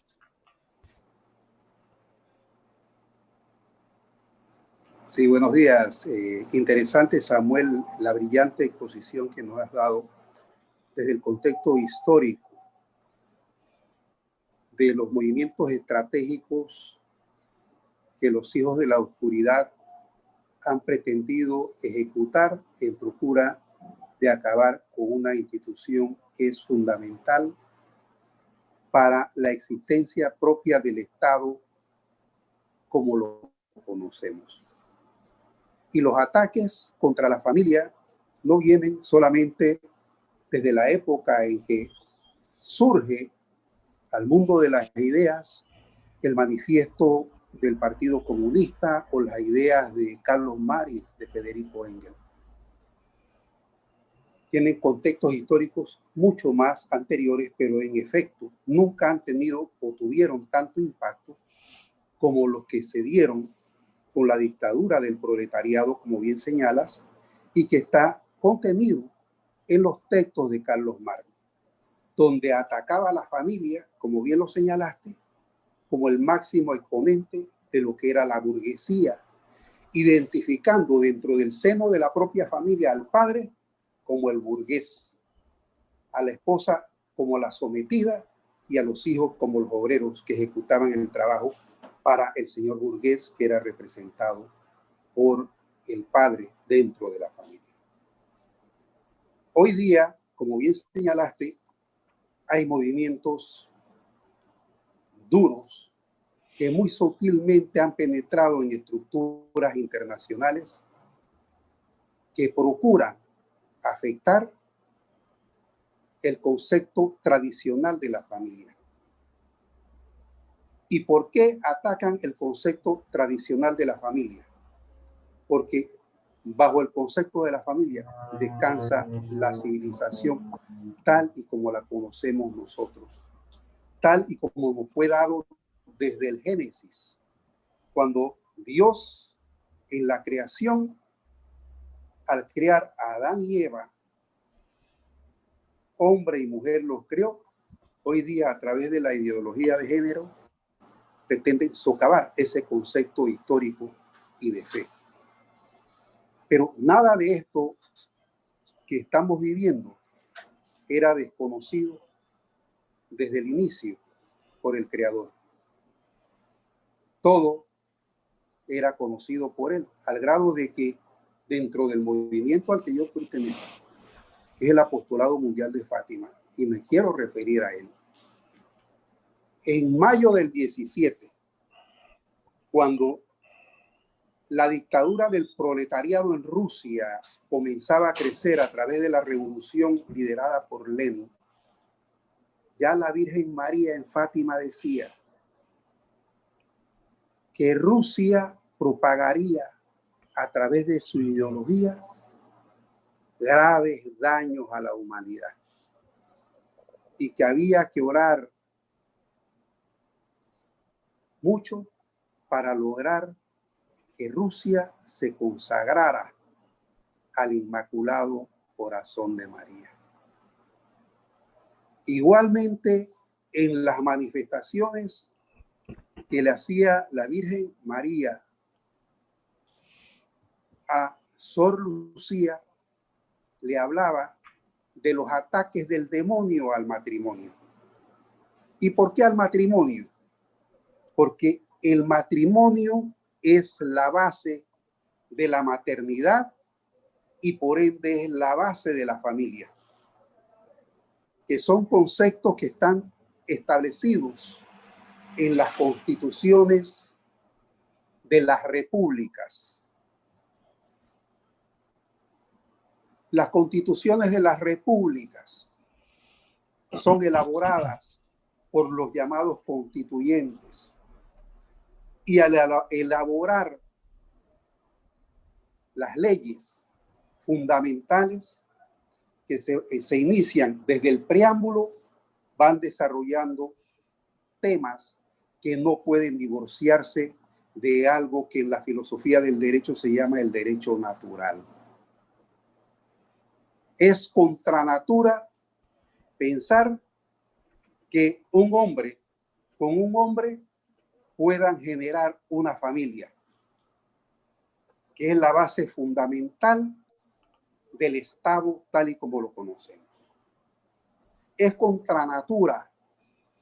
Sí, buenos días. Interesante, Samuel, la brillante exposición que nos has dado desde el contexto histórico de los movimientos estratégicos que los hijos de la oscuridad han pretendido ejecutar en procura de acabar con una institución que es fundamental para la existencia propia del Estado como lo conocemos. Y los ataques contra la familia no vienen solamente desde la época en que surge al mundo de las ideas el manifiesto del Partido Comunista o las ideas de Carlos Marx, de Federico Engels. Tienen contextos históricos mucho más anteriores, pero en efecto nunca han tenido o tuvieron tanto impacto como los que se dieron con la dictadura del proletariado, como bien señalas, y que está contenido en los textos de Carlos Marx, donde atacaba a la familia, como bien lo señalaste, como el máximo exponente de lo que era la burguesía, identificando dentro del seno de la propia familia al padre como el burgués, a la esposa como la sometida y a los hijos como los obreros que ejecutaban el trabajo para el señor burgués, que era representado por el padre dentro de la familia. Hoy día, como bien señalaste, hay movimientos duros que muy sutilmente han penetrado en estructuras internacionales que procuran afectar el concepto tradicional de la familia. ¿Y por qué atacan el concepto tradicional de la familia? Porque bajo el concepto de la familia descansa la civilización tal y como la conocemos nosotros, tal y como nos fue dado desde el Génesis, cuando Dios en la creación, al crear a Adán y Eva, hombre y mujer los creó. Hoy día, a través de la ideología de género, pretenden socavar ese concepto histórico y de fe. Pero nada de esto que estamos viviendo era desconocido desde el inicio por el Creador. Todo era conocido por él, al grado de que dentro del movimiento al que yo pertenezco, es el Apostolado Mundial de Fátima, y me quiero referir a él. En mayo del 17, cuando la dictadura del proletariado en Rusia comenzaba a crecer a través de la revolución liderada por Lenin, ya la Virgen María en Fátima decía que Rusia propagaría a través de su ideología graves daños a la humanidad y que había que orar mucho para lograr que Rusia se consagrara al Inmaculado Corazón de María. Igualmente, en las manifestaciones que le hacía la Virgen María a Sor Lucía, le hablaba de los ataques del demonio al matrimonio. ¿Y por qué al matrimonio? Porque el matrimonio es la base de la maternidad y por ende es la base de la familia, que son conceptos que están establecidos en las constituciones de las repúblicas. Las constituciones de las repúblicas son elaboradas por los llamados constituyentes, y al elaborar las leyes fundamentales que se inician desde el preámbulo, van desarrollando temas que no pueden divorciarse de algo que en la filosofía del derecho se llama el derecho natural. Es contra natura pensar que un hombre con un hombre puedan generar una familia, que es la base fundamental del Estado tal y como lo conocemos. Es contra natura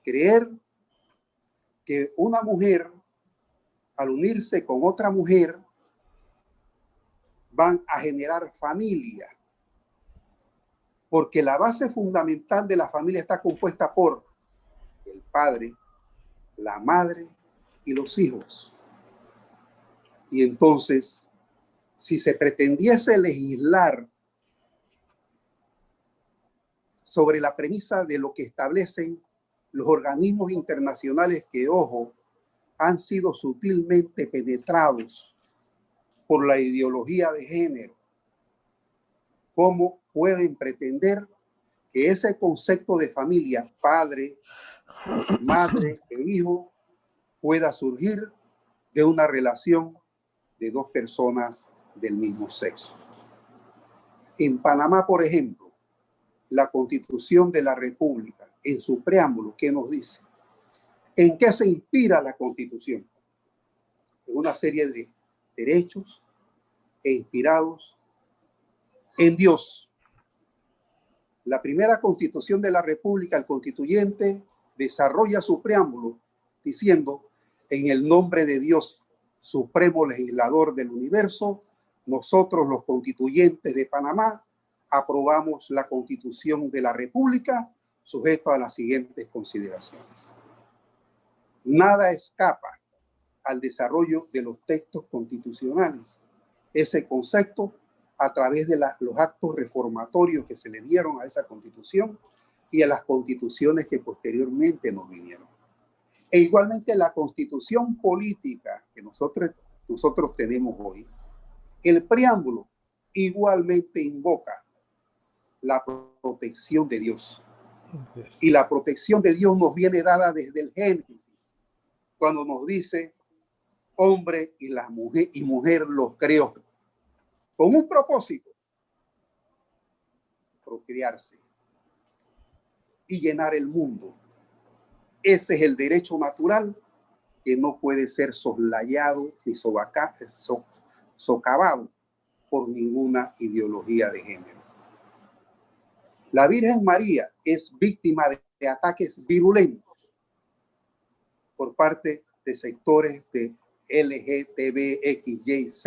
creer que una mujer, al unirse con otra mujer, van a generar familia, porque la base fundamental de la familia está compuesta por el padre, la madre y los hijos. Y entonces, si se pretendiese legislar sobre la premisa de lo que establecen los organismos internacionales que, ojo, han sido sutilmente penetrados por la ideología de género, ¿cómo pueden pretender que ese concepto de familia, padre, madre e hijo, pueda surgir de una relación de dos personas del mismo sexo? En Panamá, por ejemplo, la Constitución de la República, en su preámbulo, ¿qué nos dice? ¿En qué se inspira la Constitución? En una serie de derechos e inspirados en Dios. La primera Constitución de la República, el constituyente desarrolla su preámbulo diciendo: en el nombre de Dios, supremo legislador del universo, nosotros los constituyentes de Panamá aprobamos la Constitución de la República sujeto a las siguientes consideraciones. Nada escapa al desarrollo de los textos constitucionales. Ese concepto, a través de los actos reformatorios que se le dieron a esa Constitución y a las constituciones que posteriormente nos vinieron. E igualmente la Constitución política que nosotros tenemos hoy, el preámbulo igualmente invoca la protección de Dios. Y la protección de Dios nos viene dada desde el Génesis, cuando nos dice: hombre y mujer los creó con un propósito: procrearse y llenar el mundo. Ese es el derecho natural que no puede ser soslayado ni socavado por ninguna ideología de género. La Virgen María es víctima de ataques virulentos por parte de sectores de LGTBXYZ,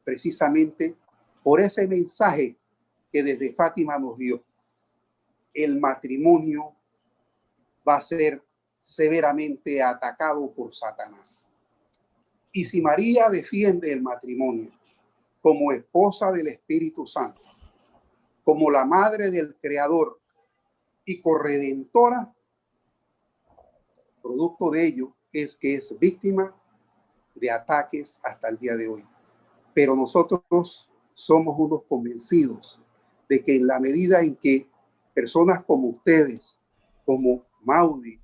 precisamente por ese mensaje que desde Fátima nos dio: el matrimonio va a ser severamente atacado por Satanás. Y si María defiende el matrimonio como esposa del Espíritu Santo, como la madre del Creador y corredentora, producto de ello es que es víctima de ataques hasta el día de hoy. Pero nosotros somos unos convencidos de que en la medida en que personas como ustedes, como Maudi,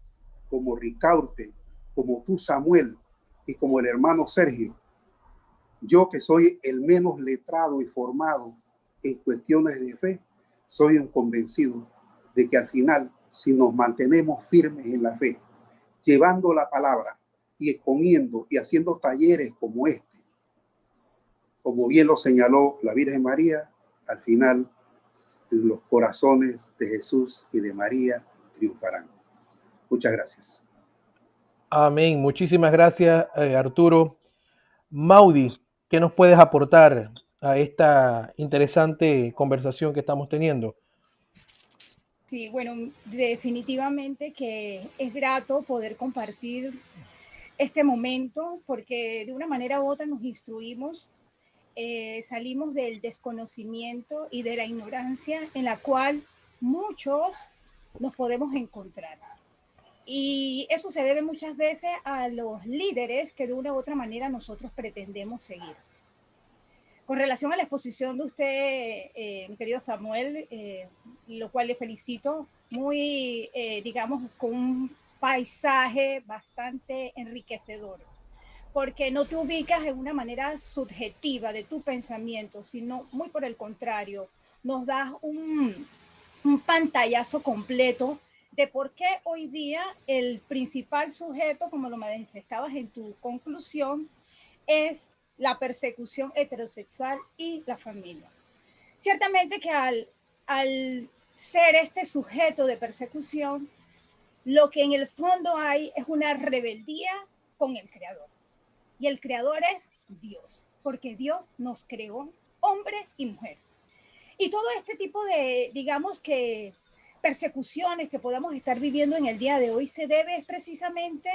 como Ricaurte, como tú, Samuel, y como el hermano Sergio, yo que soy el menos letrado y formado en cuestiones de fe, soy un convencido de que al final si nos mantenemos firmes en la fe, llevando la palabra y exponiendo y haciendo talleres como este. Como bien lo señaló la Virgen María, al final los corazones de Jesús y de María triunfarán. Muchas gracias. Amén. Muchísimas gracias, Arturo. Maudie, ¿qué nos puedes aportar a esta interesante conversación que estamos teniendo? Sí, bueno, definitivamente que es grato poder compartir este momento porque de una manera u otra nos instruimos, salimos del desconocimiento y de la ignorancia en la cual muchos nos podemos encontrar. Y eso se debe muchas veces a los líderes que de una u otra manera nosotros pretendemos seguir. Con relación a la exposición de usted, mi querido Samuel, lo cual le felicito, muy, digamos, con un paisaje bastante enriquecedor, porque no te ubicas en una manera subjetiva de tu pensamiento, sino muy por el contrario, nos das un pantallazo completo de por qué hoy día el principal sujeto, como lo manifestabas en tu conclusión, es la persecución heterosexual y la familia. Ciertamente que al ser este sujeto de persecución, lo que en el fondo hay es una rebeldía con el Creador. Y el Creador es Dios, porque Dios nos creó hombre y mujer. Y todo este tipo de, digamos que, persecuciones que podamos estar viviendo en el día de hoy se debe precisamente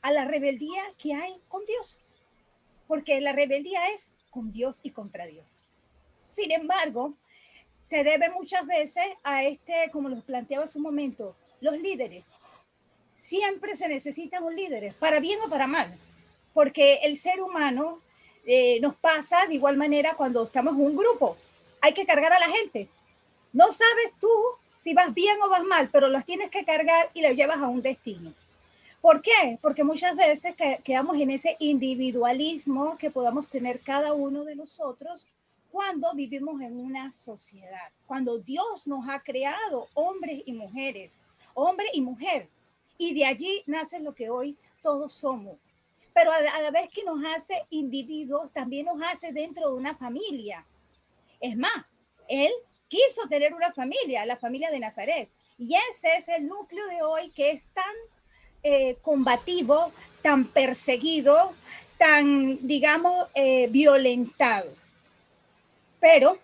a la rebeldía que hay con Dios, porque la rebeldía es con Dios y contra Dios. Sin embargo, se debe muchas veces a como los planteaba hace un momento, los líderes. Siempre se necesitan un líder, para bien o para mal, porque el ser humano nos pasa de igual manera cuando estamos en un grupo. Hay que cargar a la gente. No sabes tú si vas bien o vas mal, pero los tienes que cargar y los llevas a un destino. ¿Por qué? Porque muchas veces quedamos en ese individualismo que podamos tener cada uno de nosotros cuando vivimos en una sociedad, cuando Dios nos ha creado hombres y mujeres, hombre y mujer, y de allí nace lo que hoy todos somos. Pero a la vez que nos hace individuos, también nos hace dentro de una familia. Es más, Él quiso tener una familia, la familia de Nazaret, y ese es el núcleo de hoy que es tan combativo, tan perseguido, tan, digamos, violentado. Pero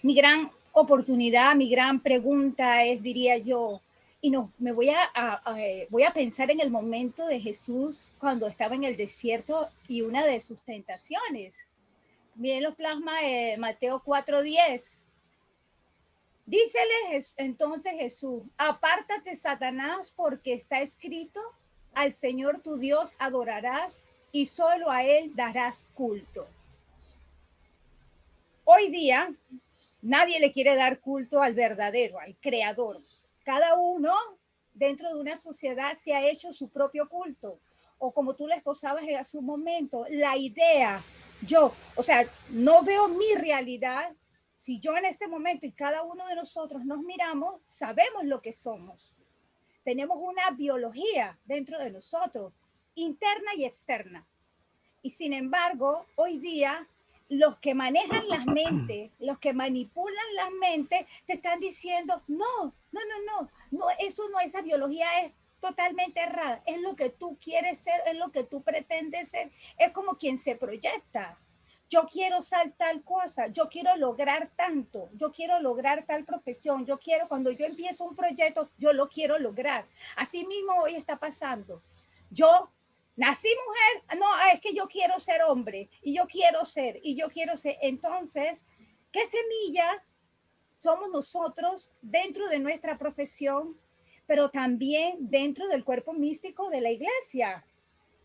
mi gran oportunidad, mi gran pregunta es, diría yo, y no, voy a pensar en el momento de Jesús cuando estaba en el desierto y una de sus tentaciones. Bien lo plasma Mateo 4:10. Dícele entonces Jesús, apártate Satanás, porque está escrito, al Señor tu Dios adorarás y solo a Él darás culto. Hoy día nadie le quiere dar culto al verdadero, al Creador. Cada uno dentro de una sociedad se ha hecho su propio culto. O como tú le esposabas hace un momento, la idea, o sea, no veo mi realidad. Si yo en este momento y cada uno de nosotros nos miramos, sabemos lo que somos. Tenemos una biología dentro de nosotros, interna y externa. Y sin embargo, hoy día, los que manejan las mentes, los que manipulan las mentes, te están diciendo, no, eso no, esa biología es totalmente errada. Es lo que tú quieres ser, es lo que tú pretendes ser. Es como quien se proyecta. Yo quiero ser tal cosa, yo quiero lograr tanto, yo quiero lograr tal profesión, cuando yo empiezo un proyecto, yo lo quiero lograr. Así mismo hoy está pasando. Yo nací mujer, no, es que yo quiero ser hombre, y yo quiero ser. Entonces, ¿qué semilla somos nosotros dentro de nuestra profesión, pero también dentro del cuerpo místico de la iglesia?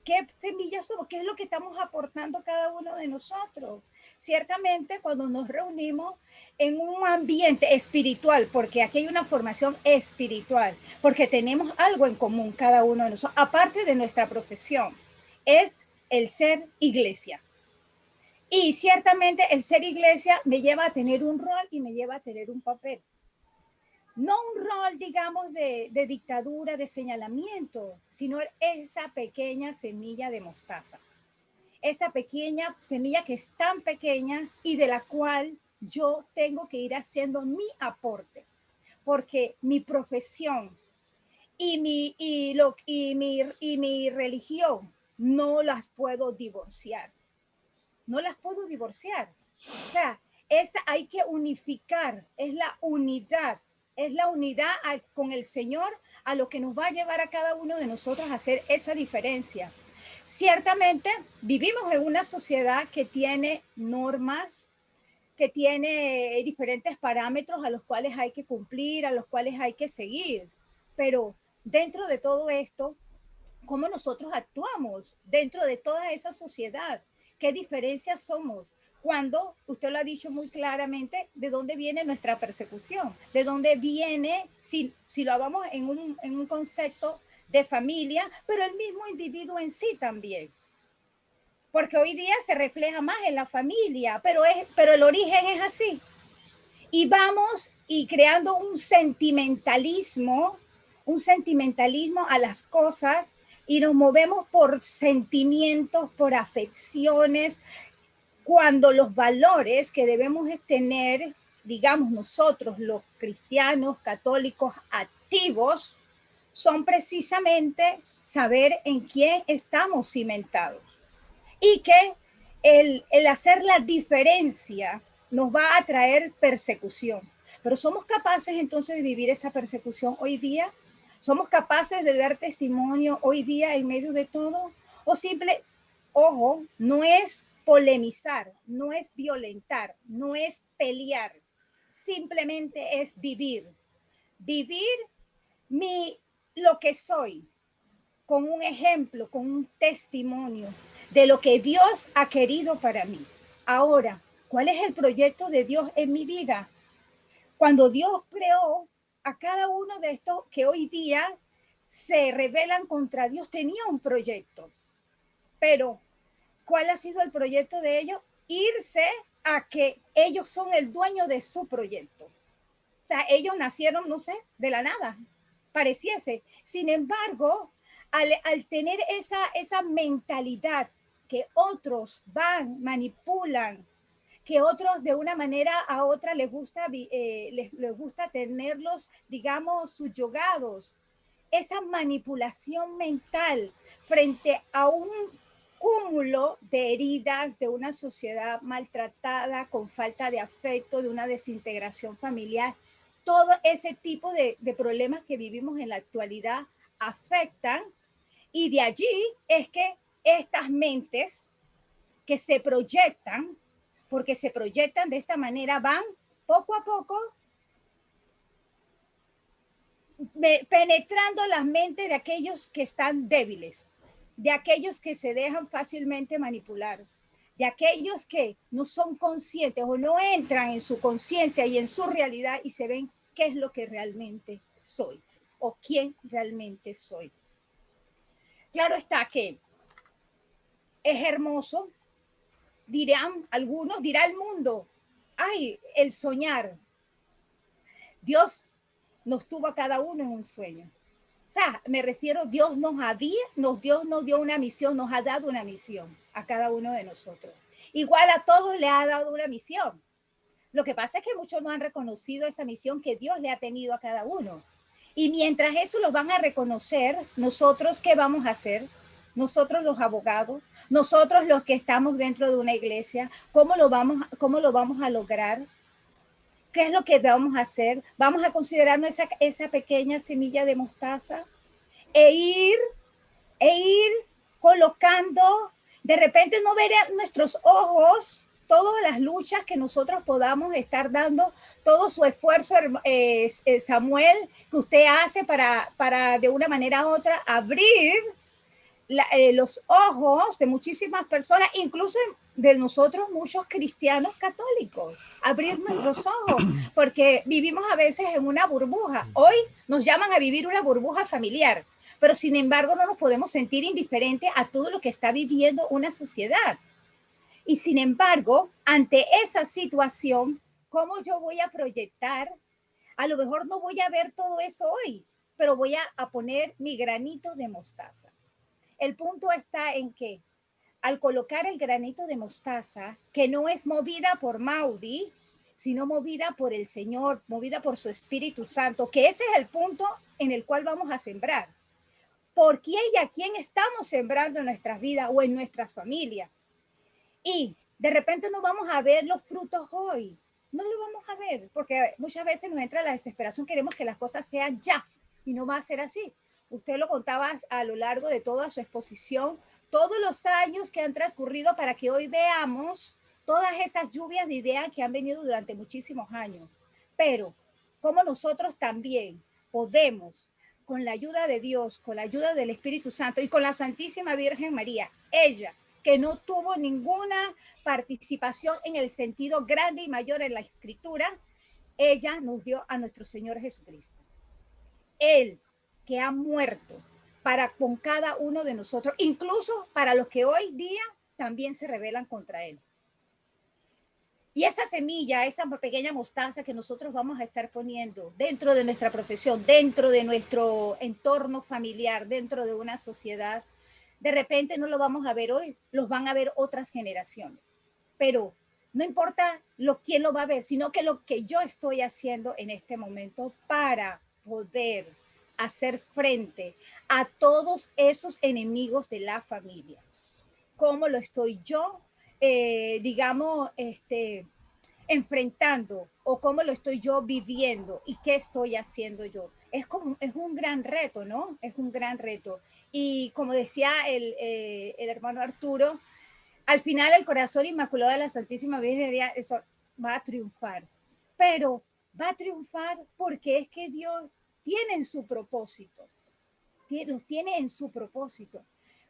¿Qué semillas somos? ¿Qué es lo que estamos aportando cada uno de nosotros? Ciertamente, cuando nos reunimos en un ambiente espiritual, porque aquí hay una formación espiritual, porque tenemos algo en común cada uno de nosotros, aparte de nuestra profesión, es el ser iglesia. Y ciertamente el ser iglesia me lleva a tener un rol y me lleva a tener un papel. no un rol, digamos, de dictadura, de señalamiento, sino esa pequeña semilla de mostaza. Esa pequeña semilla que es tan pequeña y de la cual yo tengo que ir haciendo mi aporte, porque mi profesión y mi religión no las puedo divorciar. No las puedo divorciar. O sea, hay que unificar, es la unidad con el Señor a lo que nos va a llevar a cada uno de nosotros a hacer esa diferencia. Ciertamente vivimos en una sociedad que tiene normas, que tiene diferentes parámetros a los cuales hay que cumplir, a los cuales hay que seguir, pero dentro de todo esto, ¿cómo nosotros actuamos dentro de toda esa sociedad? ¿Qué diferencias somos? Cuando, usted lo ha dicho muy claramente, ¿de dónde viene nuestra persecución? ¿De dónde viene, si lo hablamos en un concepto de familia, pero el mismo individuo en sí también? Porque hoy día se refleja más en la familia, pero el origen es así. Y vamos y creando un sentimentalismo a las cosas, y nos movemos por sentimientos, por afecciones, cuando los valores que debemos tener, digamos nosotros los cristianos católicos activos, son precisamente saber en quién estamos cimentados. Y que el hacer la diferencia nos va a traer persecución. Pero somos capaces entonces de vivir esa persecución hoy día. ¿Somos capaces de dar testimonio hoy día en medio de todo? O simple, ojo, no es polemizar, no es violentar, no es pelear. Simplemente es vivir. Vivir lo que soy, con un ejemplo, con un testimonio de lo que Dios ha querido para mí. Ahora, ¿cuál es el proyecto de Dios en mi vida? Cuando Dios creó a cada uno de estos que hoy día se rebelan contra Dios, tenía un proyecto. Pero, ¿cuál ha sido el proyecto de ellos? Irse a que ellos son el dueño de su proyecto. O sea, ellos nacieron, no sé, de la nada, pareciese. Sin embargo, al tener esa mentalidad que otros van, manipulan, que otros de una manera a otra les gusta tenerlos, digamos, subyugados. Esa manipulación mental frente a un cúmulo de heridas de una sociedad maltratada, con falta de afecto, de una desintegración familiar, todo ese tipo de problemas que vivimos en la actualidad afectan, y de allí es que estas mentes que se proyectan, porque se proyectan de esta manera, van poco a poco penetrando las mentes de aquellos que están débiles, de aquellos que se dejan fácilmente manipular, de aquellos que no son conscientes o no entran en su conciencia y en su realidad y se ven qué es lo que realmente soy o quién realmente soy. Claro está que es hermoso, dirán algunos, dirá el mundo, ay, el soñar. Dios nos tuvo a cada uno en un sueño. O sea, me refiero, Dios nos dio una misión, nos ha dado una misión a cada uno de nosotros. Igual a todos le ha dado una misión. Lo que pasa es que muchos no han reconocido esa misión que Dios le ha tenido a cada uno. Y mientras eso lo van a reconocer, nosotros, ¿qué vamos a hacer? Nosotros los abogados, nosotros los que estamos dentro de una iglesia, ¿cómo lo vamos a lograr? ¿Qué es lo que vamos a hacer? Vamos a considerarnos esa pequeña semilla de mostaza e ir colocando, de repente no ver a nuestros ojos todas las luchas que nosotros podamos estar dando, todo su esfuerzo, Samuel, que usted hace para de una manera u otra abrir los ojos de muchísimas personas, incluso de nosotros muchos cristianos católicos, abrir nuestros ojos, porque vivimos a veces en una burbuja. Hoy nos llaman a vivir una burbuja familiar, pero sin embargo no nos podemos sentir indiferentes a todo lo que está viviendo una sociedad. Y sin embargo, ante esa situación, ¿cómo yo voy a proyectar A lo mejor no voy a ver todo eso hoy, pero voy a poner mi granito de mostaza. El punto está en que al colocar el granito de mostaza, que no es movida por Maudie, sino movida por el Señor, movida por su Espíritu Santo, que ese es el punto en el cual vamos a sembrar. ¿Por quién y a quién estamos sembrando en nuestras vidas o en nuestras familias? Y de repente no vamos a ver los frutos hoy. No lo vamos a ver, porque muchas veces nos entra la desesperación, queremos que las cosas sean ya, y no va a ser así. Usted lo contaba a lo largo de toda su exposición, todos los años que han transcurrido para que hoy veamos todas esas lluvias de ideas que han venido durante muchísimos años. Pero como nosotros también podemos, con la ayuda de Dios, con la ayuda del Espíritu Santo y con la Santísima Virgen María, ella que no tuvo ninguna participación en el sentido grande y mayor en la Escritura, ella nos dio a nuestro Señor Jesucristo. Él que ha muerto para con cada uno de nosotros, incluso para los que hoy día también se rebelan contra él. Y esa semilla, esa pequeña mostaza que nosotros vamos a estar poniendo dentro de nuestra profesión, dentro de nuestro entorno familiar, dentro de una sociedad, de repente no lo vamos a ver hoy, los van a ver otras generaciones. Pero no importa quién lo va a ver, sino que lo que yo estoy haciendo en este momento para poder hacer frente a todos esos enemigos de la familia. ¿Cómo lo estoy yo, enfrentando o cómo lo estoy yo viviendo y qué estoy haciendo yo? Es un gran reto, ¿no? Es un gran reto. Y como decía el hermano Arturo, al final el corazón inmaculado de la Santísima Virgen eso va a triunfar. Pero va a triunfar porque es que Dios tiene en su propósito. Los tiene en su propósito.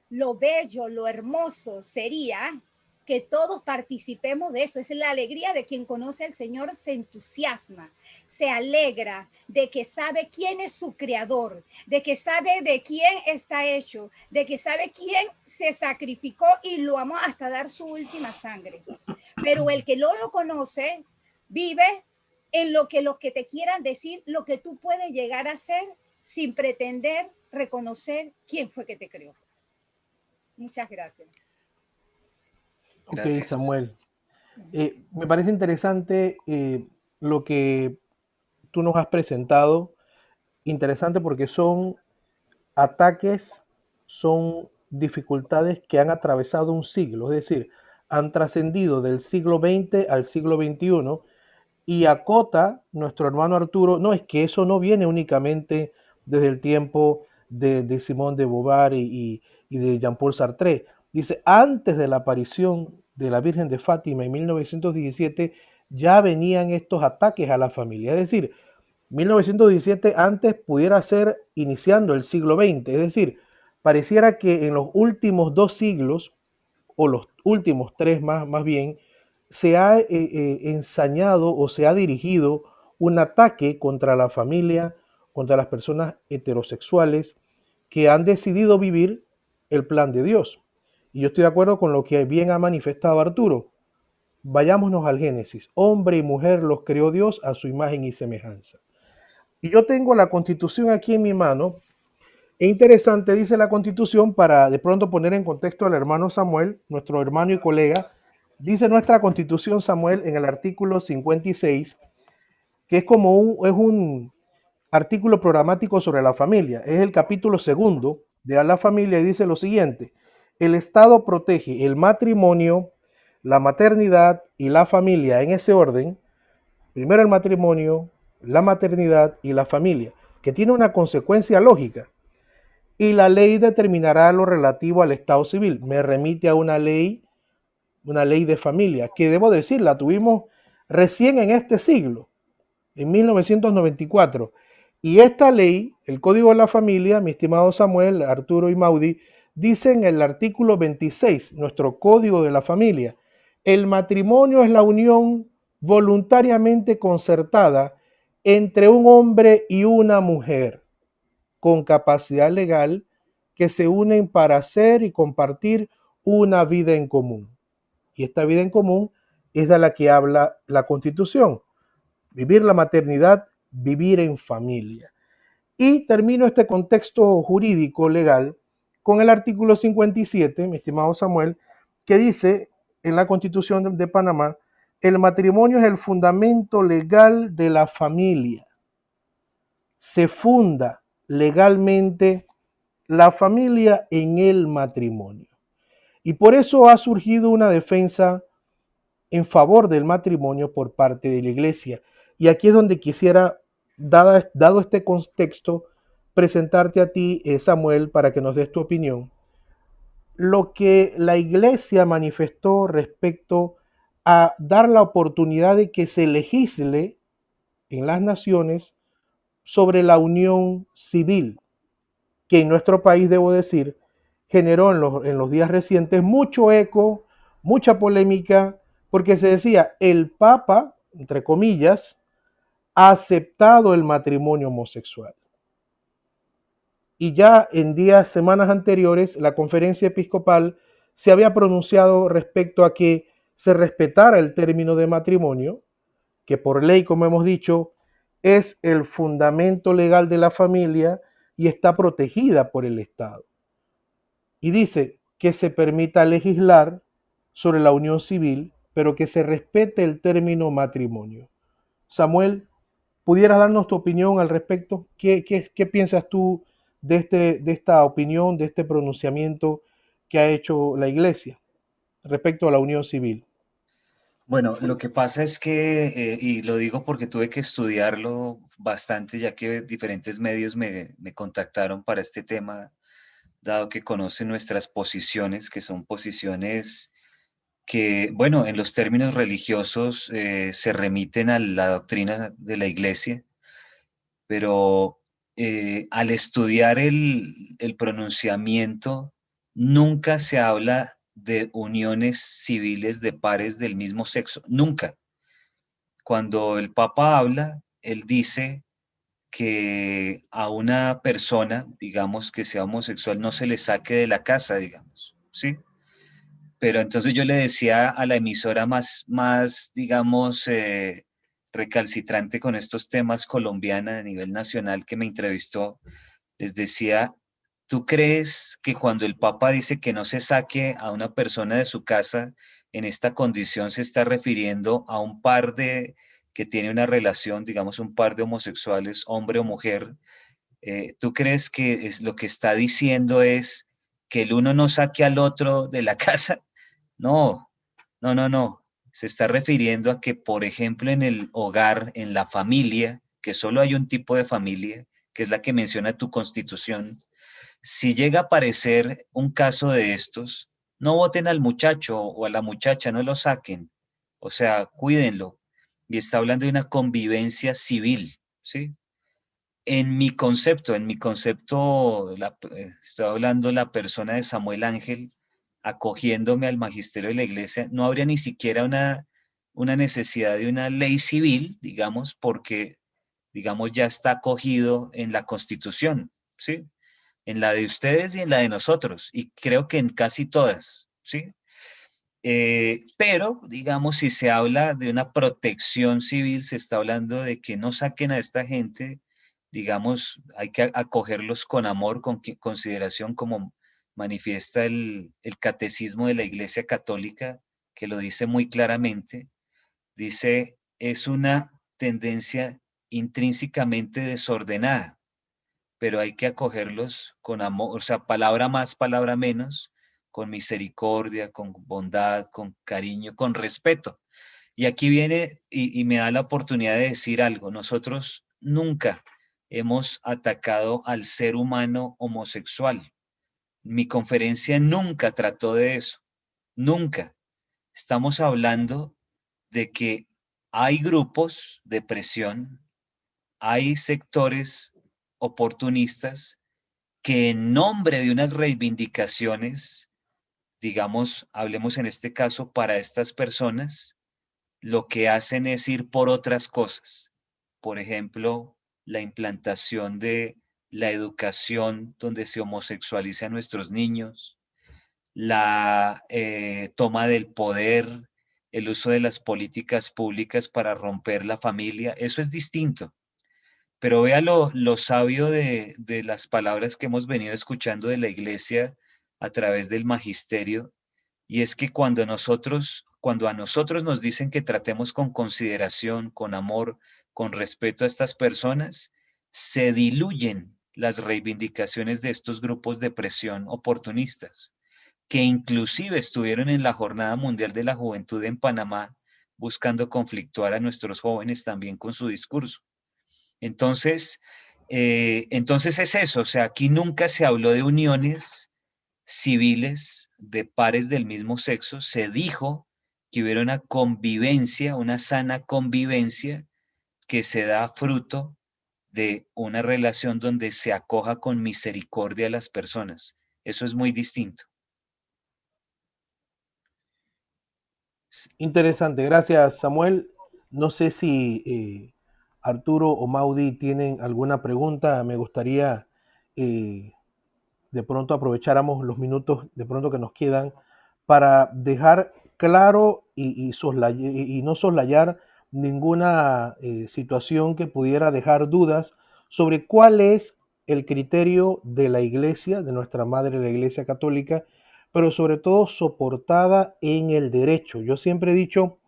Lo bello, lo hermoso sería que todos participemos de eso. Es la alegría de quien conoce al Señor, se entusiasma, se alegra de que sabe quién es su creador, de que sabe de quién está hecho, de que sabe quién se sacrificó y lo amó hasta dar su última sangre. Pero el que no lo conoce vive en lo que los que te quieran decir, lo que tú puedes llegar a ser sin pretender reconocer quién fue que te creó. Muchas gracias. Ok, Samuel. Me parece interesante lo que tú nos has presentado. Interesante porque son ataques, son dificultades que han atravesado un siglo, es decir, han trascendido del siglo XX al siglo XXI y acota nuestro hermano Arturo, no es que eso no viene únicamente desde el tiempo de Simone de Beauvoir y de Jean-Paul Sartre. Dice, antes de la aparición de la Virgen de Fátima en 1917, ya venían estos ataques a la familia. Es decir, 1917 antes pudiera ser iniciando el siglo XX. Es decir, pareciera que en los últimos 2 siglos, o los últimos 3 más bien, se ha ensañado o se ha dirigido un ataque contra la familia, contra las personas heterosexuales que han decidido vivir el plan de Dios. Y yo estoy de acuerdo con lo que bien ha manifestado Arturo. Vayámonos al Génesis. Hombre y mujer los creó Dios a su imagen y semejanza. Y yo tengo la Constitución aquí en mi mano. E interesante, dice la Constitución, para de pronto poner en contexto al hermano Samuel, nuestro hermano y colega. Dice nuestra Constitución, Samuel, en el artículo 56, que es un artículo programático sobre la familia. Es el capítulo 2 de la familia y dice lo siguiente: el Estado protege el matrimonio, la maternidad y la familia en ese orden. Primero el matrimonio, la maternidad y la familia, que tiene una consecuencia lógica. Y la ley determinará lo relativo al estado civil. Me remite a una ley de familia, que debo decir, la tuvimos recién en este siglo, en 1994. Y esta ley, el Código de la Familia, mi estimado Samuel, Arturo y Maudie, dice en el artículo 26, nuestro Código de la Familia, el matrimonio es la unión voluntariamente concertada entre un hombre y una mujer con capacidad legal que se unen para hacer y compartir una vida en común. Y esta vida en común es de la que habla la Constitución. Vivir la maternidad vivir en familia. Y termino este contexto jurídico legal con el artículo 57, mi estimado Samuel, que dice en la Constitución de Panamá, el matrimonio es el fundamento legal de la familia. Se funda legalmente la familia en el matrimonio. Y por eso ha surgido una defensa en favor del matrimonio por parte de la Iglesia. Y aquí es donde quisiera, dado este contexto, presentarte a ti, Samuel, para que nos des tu opinión. Lo que la Iglesia manifestó respecto a dar la oportunidad de que se legisle en las naciones sobre la unión civil, que en nuestro país, debo decir, generó en los días recientes mucho eco, mucha polémica, porque se decía, el Papa, entre comillas, ha aceptado el matrimonio homosexual. Y ya en semanas anteriores, la conferencia episcopal se había pronunciado respecto a que se respetara el término de matrimonio, que por ley, como hemos dicho, es el fundamento legal de la familia y está protegida por el Estado. Y dice que se permita legislar sobre la unión civil, pero que se respete el término matrimonio. Samuel, ¿pudieras darnos tu opinión al respecto? ¿Qué piensas tú de esta opinión, de este pronunciamiento que ha hecho la Iglesia respecto a la unión civil? Bueno, lo que pasa es que, y lo digo porque tuve que estudiarlo bastante, ya que diferentes medios me contactaron para este tema, dado que conocen nuestras posiciones, que son posiciones que, bueno, en los términos religiosos se remiten a la doctrina de la Iglesia, pero al estudiar el pronunciamiento, nunca se habla de uniones civiles de pares del mismo sexo, nunca. Cuando el Papa habla, él dice que a una persona, digamos, que sea homosexual, no se le saque de la casa, digamos, ¿sí? Pero entonces yo le decía a la emisora más digamos, recalcitrante con estos temas colombiana a nivel nacional que me entrevistó, les decía, ¿tú crees que cuando el Papa dice que no se saque a una persona de su casa en esta condición se está refiriendo a un par que tiene una relación, digamos, un par de homosexuales, hombre o mujer? ¿Tú crees que lo que está diciendo es que el uno no saque al otro de la casa? No, no, no, no. Se está refiriendo a que, por ejemplo, en el hogar, en la familia, que solo hay un tipo de familia, que es la que menciona tu constitución, si llega a aparecer un caso de estos, no voten al muchacho o a la muchacha, no lo saquen. O sea, cuídenlo. Y está hablando de una convivencia civil, ¿sí? Estoy hablando la persona de Samuel Ángel, acogiéndome al magisterio de la iglesia, no habría ni siquiera una necesidad de una ley civil, digamos, porque, digamos, ya está acogido en la Constitución, ¿sí? En la de ustedes y en la de nosotros, y creo que en casi todas, ¿sí? Pero, digamos, si se habla de una protección civil, se está hablando de que no saquen a esta gente, digamos, hay que acogerlos con amor, con consideración, como manifiesta el catecismo de la Iglesia Católica, que lo dice muy claramente. Dice, es una tendencia intrínsecamente desordenada, pero hay que acogerlos con amor, o sea, palabra más, palabra menos, con misericordia, con bondad, con cariño, con respeto. Y aquí viene y me da la oportunidad de decir algo. Nosotros nunca hemos atacado al ser humano homosexual. Mi conferencia nunca trató de eso. Nunca. Estamos hablando de que hay grupos de presión, hay sectores oportunistas que en nombre de unas reivindicaciones, digamos, hablemos en este caso para estas personas, lo que hacen es ir por otras cosas. Por ejemplo, la implantación de la educación donde se homosexualiza a nuestros niños, la toma del poder, el uso de las políticas públicas para romper la familia, eso es distinto. Pero vea lo sabio de las palabras que hemos venido escuchando de la iglesia a través del magisterio, y es que cuando a nosotros nos dicen que tratemos con consideración, con amor, con respeto a estas personas, se diluyen las reivindicaciones de estos grupos de presión oportunistas, que inclusive estuvieron en la Jornada Mundial de la Juventud en Panamá buscando conflictuar a nuestros jóvenes también con su discurso. Entonces, entonces es eso, o sea, aquí nunca se habló de uniones civiles de pares del mismo sexo, se dijo que hubiera una convivencia, una sana convivencia que se da fruto de una relación donde se acoja con misericordia a las personas. Eso es muy distinto. Interesante, gracias Samuel. No sé si Arturo o Maudi tienen alguna pregunta. Me gustaría eh, de pronto aprovecháramos los minutos de pronto que nos quedan para dejar claro y no soslayar ninguna situación que pudiera dejar dudas sobre cuál es el criterio de la Iglesia, de nuestra Madre la Iglesia Católica, pero sobre todo soportada en el derecho. Yo siempre he dicho,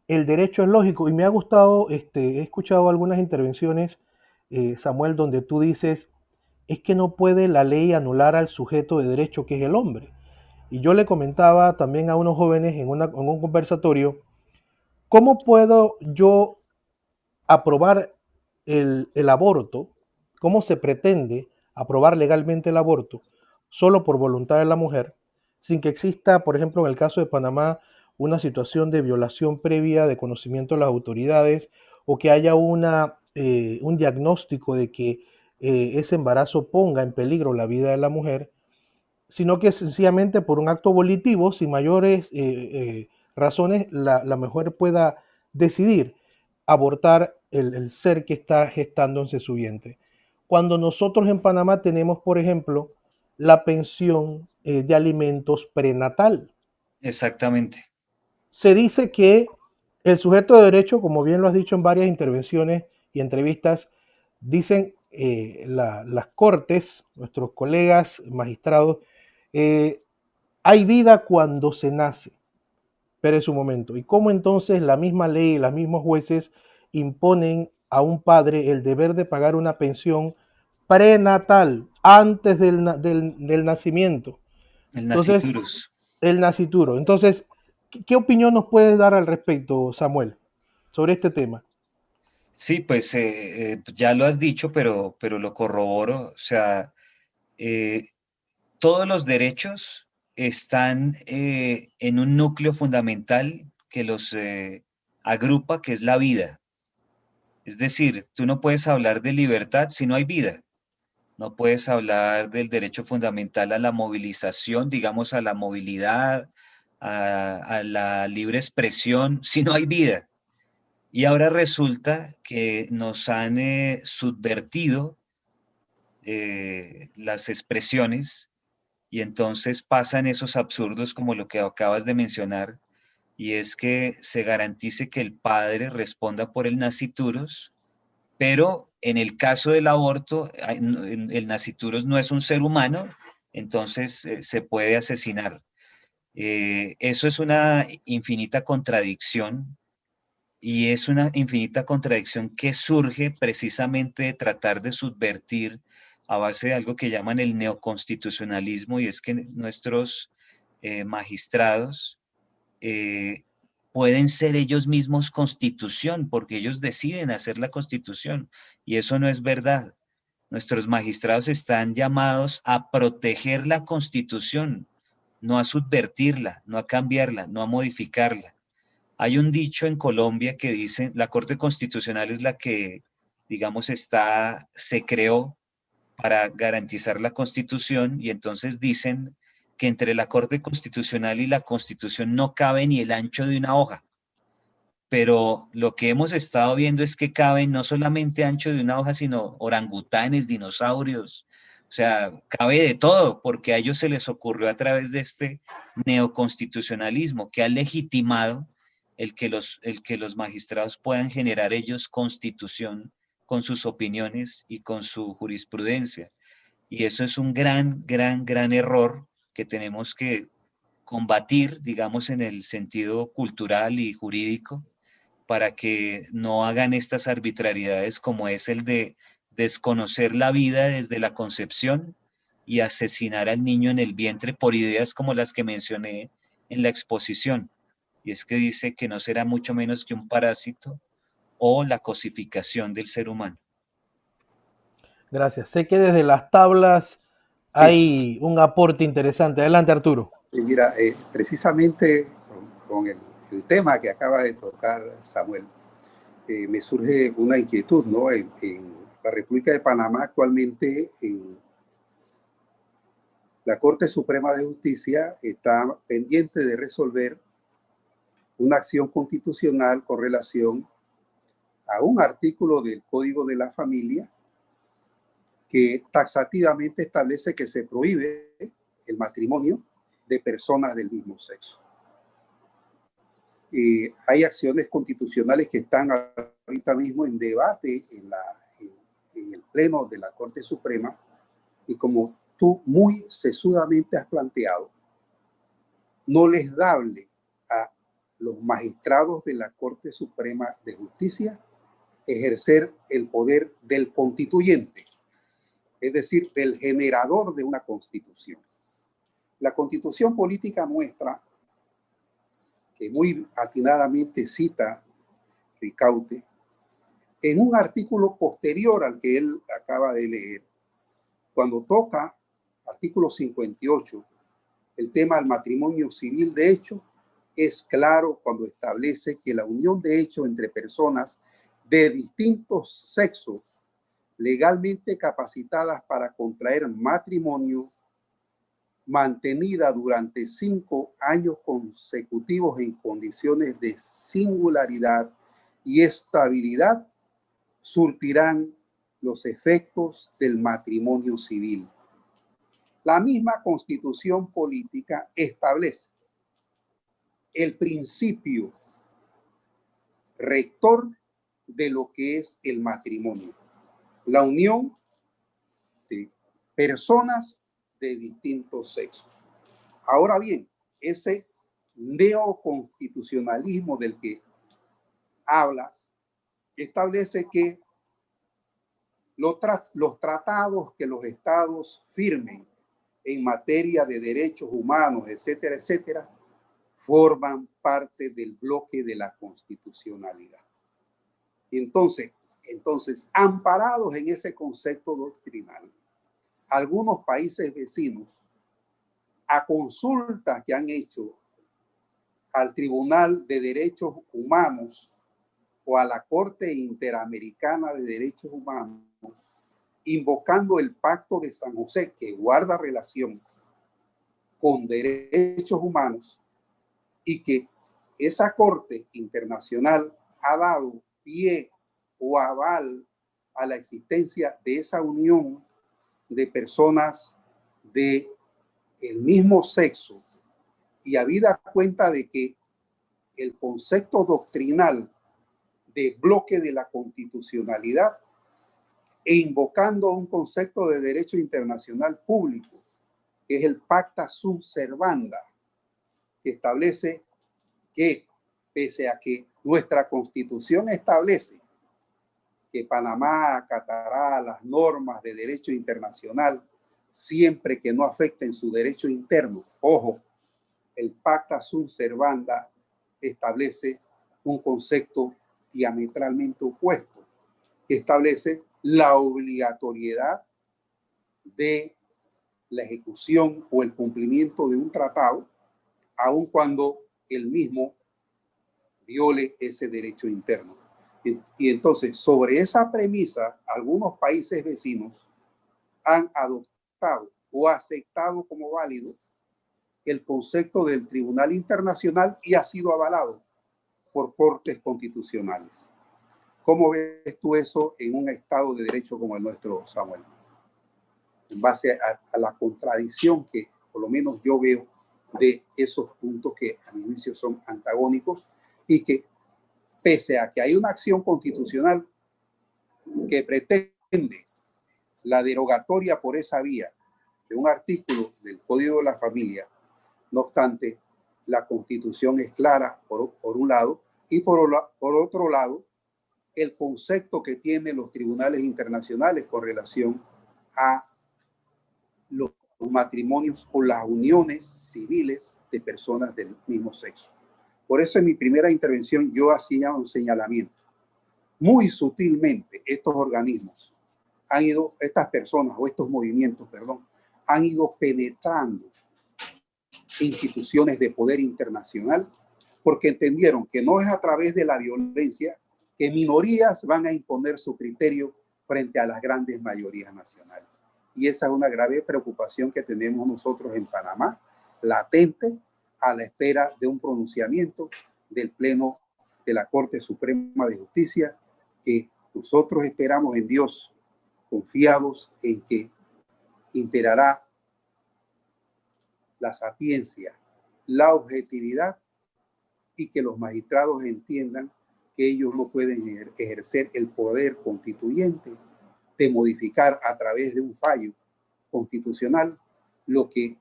el derecho es lógico y me ha gustado, he escuchado algunas intervenciones, Samuel, donde tú dices, es que no puede la ley anular al sujeto de derecho que es el hombre. Y yo le comentaba también a unos jóvenes en un conversatorio, ¿cómo puedo yo aprobar el aborto? ¿Cómo se pretende aprobar legalmente el aborto solo por voluntad de la mujer, sin que exista, por ejemplo, en el caso de Panamá, una situación de violación previa de conocimiento de las autoridades o que haya un diagnóstico de que ese embarazo ponga en peligro la vida de la mujer, sino que sencillamente por un acto volitivo, sin mayores razones, la mujer pueda decidir abortar el ser que está gestándose su vientre. Cuando nosotros en Panamá tenemos, por ejemplo, la pensión de alimentos prenatal. Exactamente. Se dice que el sujeto de derecho, como bien lo has dicho en varias intervenciones y entrevistas, dicen las cortes, nuestros colegas magistrados, eh, hay vida cuando se nace, pero es su momento. ¿Y cómo entonces la misma ley, los mismos jueces imponen a un padre el deber de pagar una pensión prenatal antes del nacimiento? El Entonces, naciturus. el nacituro. Entonces, ¿qué opinión nos puedes dar al respecto, Samuel, sobre este tema? Sí, pues ya lo has dicho, pero lo corroboro. O sea, eh, todos los derechos están en un núcleo fundamental que los agrupa, que es la vida. Es decir, tú no puedes hablar de libertad si no hay vida. No puedes hablar del derecho fundamental a la movilización, digamos, a la movilidad, a la libre expresión, si no hay vida. Y ahora resulta que nos han subvertido las expresiones y entonces pasan esos absurdos como lo que acabas de mencionar, y es que se garantice que el padre responda por el nasciturus, pero en el caso del aborto, el nasciturus no es un ser humano, entonces se puede asesinar. Eso es una infinita contradicción y es una infinita contradicción que surge precisamente de tratar de subvertir a base de algo que llaman el neoconstitucionalismo, y es que nuestros magistrados eh, pueden ser ellos mismos constitución, porque ellos deciden hacer la constitución, y eso no es verdad. Nuestros magistrados están llamados a proteger la constitución, no a subvertirla, no a cambiarla, no a modificarla. Hay un dicho en Colombia que dice, la Corte Constitucional es la que, digamos, se creó para garantizar la Constitución, y entonces dicen que entre la Corte Constitucional y la Constitución no cabe ni el ancho de una hoja. Pero lo que hemos estado viendo es que caben no solamente ancho de una hoja, sino orangutanes, dinosaurios, o sea, cabe de todo, porque a ellos se les ocurrió a través de este neoconstitucionalismo que ha legitimado el que los magistrados puedan generar ellos constitución con sus opiniones y con su jurisprudencia. Y eso es un gran error que tenemos que combatir, digamos, en el sentido cultural y jurídico, para que no hagan estas arbitrariedades como es el de desconocer la vida desde la concepción y asesinar al niño en el vientre por ideas como las que mencioné en la exposición. Y es que dice que no será mucho menos que un parásito o la cosificación del ser humano. Gracias. Sé que desde las tablas Sí, hay un aporte interesante. Adelante, Arturo. sí, mira, precisamente con el tema que acaba de tocar Samuel, me surge una inquietud, ¿no? En la República de Panamá actualmente, en la Corte Suprema de Justicia está pendiente de resolver una acción constitucional con relación a un artículo del Código de la Familia que taxativamente establece que se prohíbe el matrimonio de personas del mismo sexo. Hay acciones constitucionales que están ahorita mismo en debate en el Pleno de la Corte Suprema, y como tú muy sesudamente has planteado, no les dable a los magistrados de la Corte Suprema de Justicia ejercer el poder del constituyente, es decir, del generador de una constitución. La constitución política nuestra, que muy atinadamente cita Ricaute, en un artículo posterior al que él acaba de leer, cuando toca artículo 58, el tema del matrimonio civil de hecho, es claro cuando establece que la unión de hecho entre personas de distintos sexos legalmente capacitadas para contraer matrimonio, mantenida durante 5 años consecutivos en condiciones de singularidad y estabilidad, surtirán los efectos del matrimonio civil. La misma Constitución política establece el principio rector de lo que es el matrimonio, la unión de personas de distintos sexos. Ahora bien, ese neoconstitucionalismo del que hablas establece que los tratados que los estados firmen en materia de derechos humanos, etcétera, etcétera, forman parte del bloque de la constitucionalidad. Entonces, amparados en ese concepto doctrinal, algunos países vecinos, a consultas que han hecho al Tribunal de Derechos Humanos o a la Corte Interamericana de Derechos Humanos, invocando el Pacto de San José, que guarda relación con derechos humanos, y que esa Corte Internacional ha dado pie o aval a la existencia de esa unión de personas de el mismo sexo, y habida cuenta de que el concepto doctrinal de bloque de la constitucionalidad e invocando un concepto de derecho internacional público, que es el Pacta Sunt Servanda, que establece que, pese a que nuestra Constitución establece que Panamá acatará las normas de derecho internacional siempre que no afecten su derecho interno. Ojo, el Pacta Sunt Servanda establece un concepto diametralmente opuesto, que establece la obligatoriedad de la ejecución o el cumplimiento de un tratado, aun cuando el mismo viole ese derecho interno. Y entonces, sobre esa premisa, algunos países vecinos han adoptado o aceptado como válido el concepto del Tribunal Internacional y ha sido avalado por cortes constitucionales. ¿Cómo ves tú eso en un Estado de Derecho como el nuestro, Samuel? En base a la contradicción que por lo menos yo veo de esos puntos que a mi juicio son antagónicos y que, pese a que hay una acción constitucional, que pretende la derogatoria por esa vía de un artículo del Código de la Familia. No obstante, la Constitución es clara por un lado, y por otro lado, el concepto que tienen los tribunales internacionales con relación a los matrimonios o las uniones civiles de personas del mismo sexo. Por eso en mi primera intervención yo hacía un señalamiento. Muy sutilmente estos organismos han ido, estas personas o estos movimientos, perdón, han ido penetrando instituciones de poder internacional porque entendieron que no es a través de la violencia que minorías van a imponer su criterio frente a las grandes mayorías nacionales. Y esa es una grave preocupación que tenemos nosotros en Panamá, latente, a la espera de un pronunciamiento del Pleno de la Corte Suprema de Justicia, que nosotros esperamos en Dios, confiados en que imperará la sapiencia, la objetividad, y que los magistrados entiendan que ellos no pueden ejercer el poder constituyente de modificar a través de un fallo constitucional lo que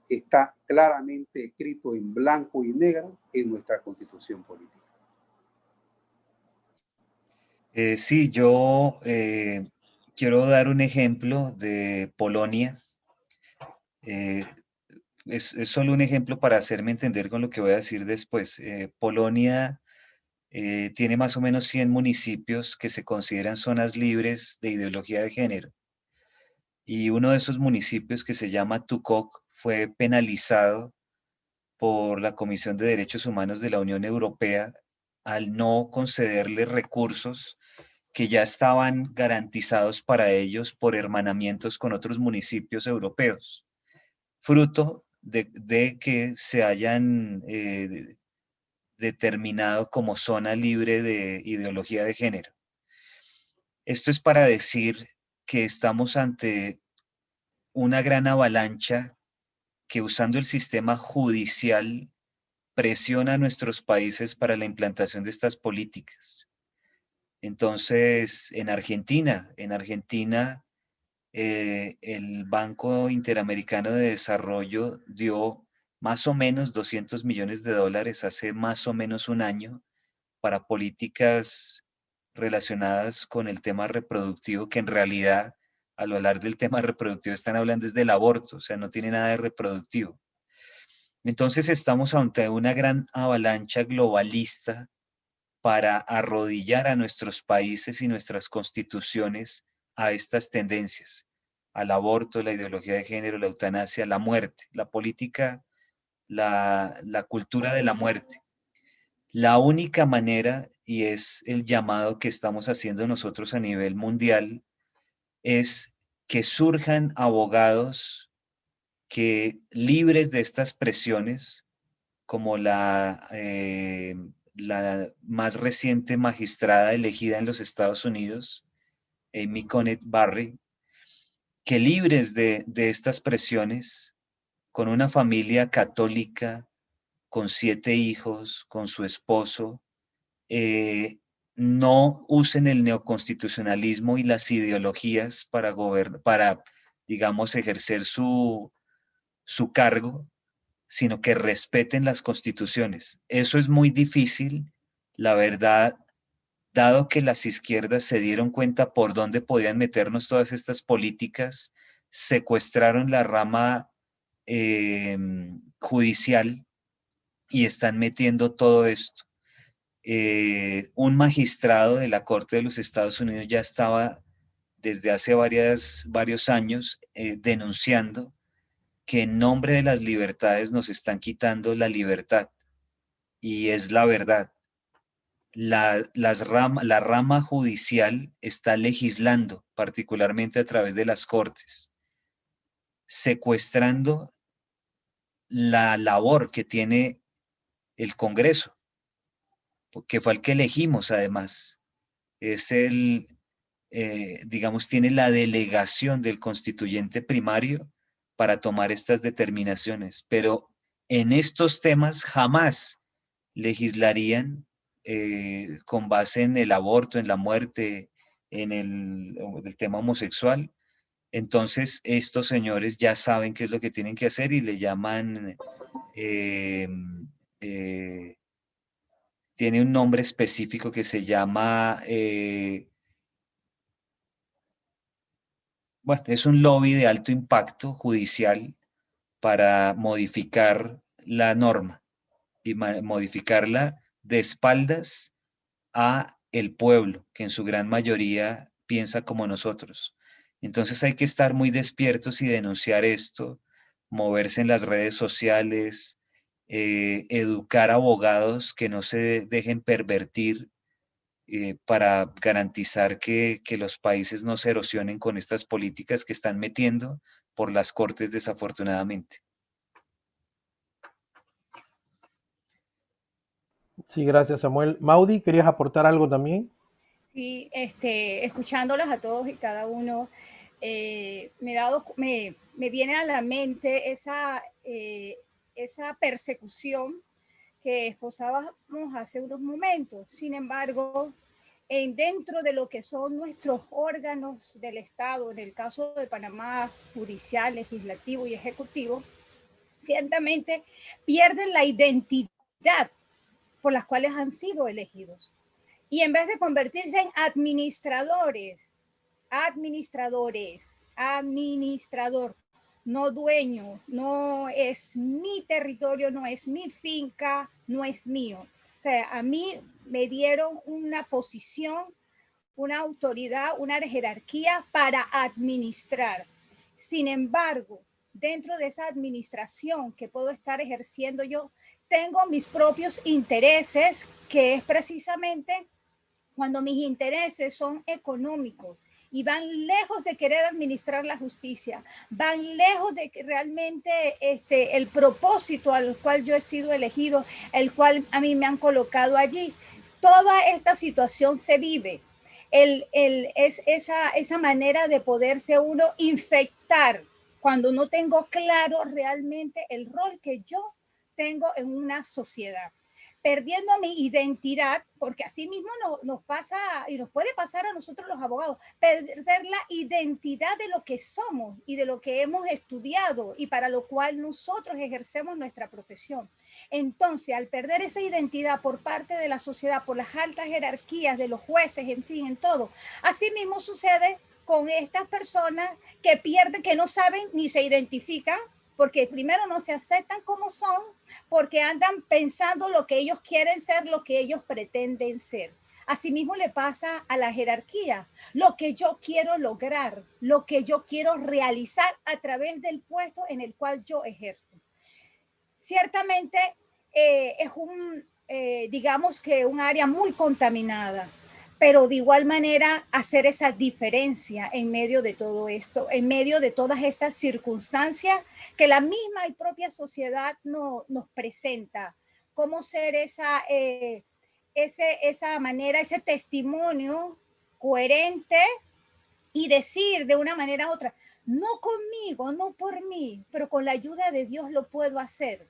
está claramente escrito en blanco y negro en nuestra Constitución política. Sí, yo quiero dar un ejemplo de Polonia. Es solo un ejemplo para hacerme entender con lo que voy a decir después. Polonia tiene más o menos 100 municipios que se consideran zonas libres de ideología de género. Y uno de esos municipios, que se llama Tukok, fue penalizado por la Comisión de Derechos Humanos de la Unión Europea al no concederle recursos que ya estaban garantizados para ellos por hermanamientos con otros municipios europeos, fruto de que se hayan determinado como zona libre de ideología de género. Esto es para decir que estamos ante una gran avalancha que, usando el sistema judicial, presiona a nuestros países para la implantación de estas políticas. Entonces, en Argentina, el Banco Interamericano de Desarrollo dio más o menos $200 millones hace más o menos un año para políticas relacionadas con el tema reproductivo, que en realidad, al hablar del tema reproductivo, están hablando desde el aborto, o sea, no tiene nada de reproductivo. Entonces estamos ante una gran avalancha globalista para arrodillar a nuestros países y nuestras constituciones a estas tendencias, al aborto, la ideología de género, la eutanasia, la muerte, la política, la cultura de la muerte. La única manera, y es el llamado que estamos haciendo nosotros a nivel mundial, es que surjan abogados que, libres de estas presiones, como la más reciente magistrada elegida en los Estados Unidos, Amy Coney Barry, que, libres de estas presiones, con una familia católica, con 7 hijos, con su esposo, no usen el neoconstitucionalismo y las ideologías para, digamos, ejercer su cargo, sino que respeten las constituciones. Eso es muy difícil, la verdad, dado que las izquierdas se dieron cuenta por dónde podían meternos todas estas políticas, secuestraron la rama judicial y están metiendo todo esto. Un magistrado de la Corte de los Estados Unidos ya estaba desde hace varios años denunciando que, en nombre de las libertades, nos están quitando la libertad. Y es la verdad. La rama judicial está legislando, particularmente a través de las cortes, secuestrando la labor que tiene el Congreso, que fue el que elegimos además. Es digamos, tiene la delegación del constituyente primario para tomar estas determinaciones, pero en estos temas jamás legislarían con base en el aborto, en la muerte, del tema homosexual. Entonces, estos señores ya saben qué es lo que tienen que hacer y le llaman, tiene un nombre específico que se llama, bueno, es un lobby de alto impacto judicial para modificar la norma y modificarla de espaldas a el pueblo, que en su gran mayoría piensa como nosotros. Entonces hay que estar muy despiertos y denunciar esto, moverse en las redes sociales, educar abogados que no se dejen pervertir, para garantizar que los países no se erosionen con estas políticas que están metiendo por las cortes, desafortunadamente. Sí, gracias, Samuel. Maudi, ¿querías aportar algo también? Sí, escuchándolas a todos y cada uno, me viene a la mente esa persecución que esposábamos hace unos momentos. Sin embargo, dentro de lo que son nuestros órganos del Estado, en el caso de Panamá, judicial, legislativo y ejecutivo, ciertamente pierden la identidad por las cuales han sido elegidos. Y en vez de convertirse en administrador, no dueño, no es mi territorio, no es mi finca, no es mío. O sea, a mí me dieron una posición, una autoridad, una jerarquía para administrar. Sin embargo, dentro de esa administración que puedo estar ejerciendo yo, tengo mis propios intereses, que es precisamente cuando mis intereses son económicos y van lejos de querer administrar la justicia, van lejos de que realmente el propósito al cual yo he sido elegido, el cual a mí me han colocado allí. Toda esta situación se vive. Es esa manera de poderse uno infectar cuando no tengo claro realmente el rol que yo tengo en una sociedad, perdiendo mi identidad, porque así mismo nos pasa y nos puede pasar a nosotros los abogados, perder la identidad de lo que somos y de lo que hemos estudiado y para lo cual nosotros ejercemos nuestra profesión. Entonces, al perder esa identidad por parte de la sociedad, por las altas jerarquías de los jueces, en fin, en todo, así mismo sucede con estas personas que pierden, que no saben ni se identifican, porque primero no se aceptan como son, porque andan pensando lo que ellos quieren ser, lo que ellos pretenden ser. Asimismo le pasa a la jerarquía, lo que yo quiero lograr, lo que yo quiero realizar a través del puesto en el cual yo ejerzo. Ciertamente es digamos que un área muy contaminada, pero de igual manera hacer esa diferencia en medio de todo esto, en medio de todas estas circunstancias que la misma y propia sociedad nos presenta, cómo ser esa manera, ese testimonio coherente y decir de una manera u otra, no conmigo, no por mí, pero con la ayuda de Dios lo puedo hacer,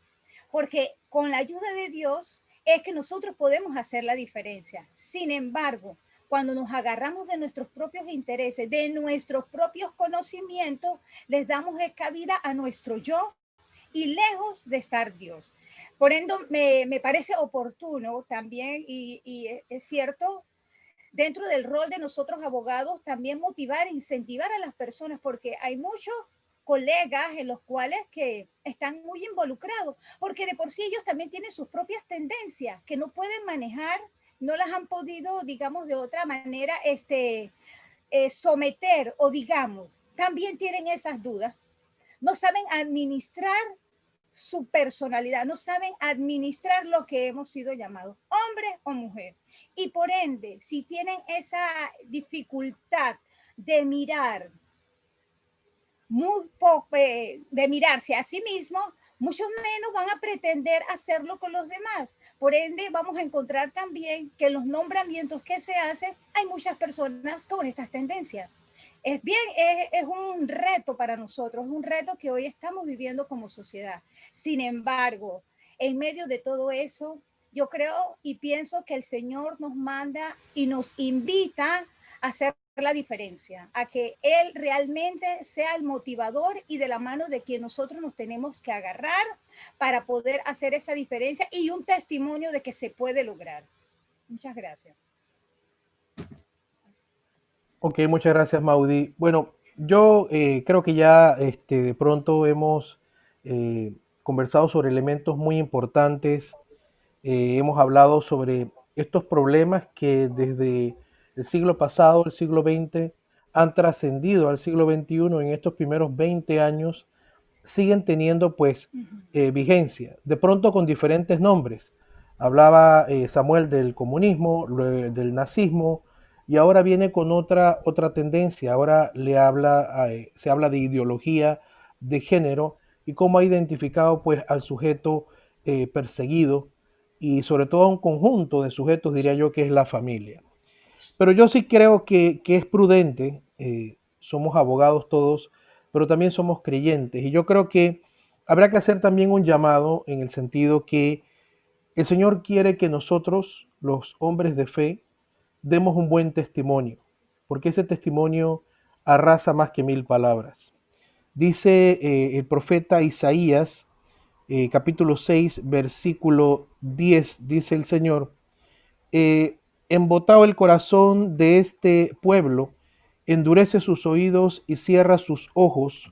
porque con la ayuda de Dios es que nosotros podemos hacer la diferencia. Sin embargo, cuando nos agarramos de nuestros propios intereses, de nuestros propios conocimientos, les damos cabida a nuestro yo y lejos de estar Dios. Por ende, me parece oportuno también, y es cierto, dentro del rol de nosotros abogados, también motivar e incentivar a las personas, porque hay muchos colegas en los cuales que están muy involucrados, porque de por sí ellos también tienen sus propias tendencias que no pueden manejar, no las han podido, digamos, de otra manera, someter o digamos, también tienen esas dudas, no saben administrar su personalidad, no saben administrar lo que hemos sido llamados, hombre o mujer. Y por ende, si tienen esa dificultad de mirar, muy poco, de mirarse a sí mismos, mucho menos van a pretender hacerlo con los demás. Por ende, vamos a encontrar también que en los nombramientos que se hacen hay muchas personas con estas tendencias. Es un reto para nosotros, es un reto que hoy estamos viviendo como sociedad. Sin embargo, en medio de todo eso, yo creo y pienso que el Señor nos manda y nos invita a ser la diferencia, a que Él realmente sea el motivador y de la mano de quien nosotros nos tenemos que agarrar para poder hacer esa diferencia y un testimonio de que se puede lograr. Muchas gracias. Ok, muchas gracias, Maudí. Bueno, yo creo que ya de pronto hemos conversado sobre elementos muy importantes. Hemos hablado sobre estos problemas que desde el siglo pasado, el siglo XX, han trascendido al siglo XXI en estos primeros 20 años, siguen teniendo pues vigencia, de pronto con diferentes nombres. Hablaba Samuel del comunismo, del nazismo, y ahora viene con otra tendencia. Ahora se habla de ideología de género y cómo ha identificado pues al sujeto perseguido y sobre todo a un conjunto de sujetos, diría yo, que es la familia. Pero yo sí creo que es prudente, somos abogados todos, pero también somos creyentes. Y yo creo que habrá que hacer también un llamado en el sentido que el Señor quiere que nosotros, los hombres de fe, demos un buen testimonio, porque ese testimonio arrasa más que 1000 palabras. Dice el profeta Isaías, capítulo 6, versículo 10, dice el Señor, embotado el corazón de este pueblo, endurece sus oídos y cierra sus ojos,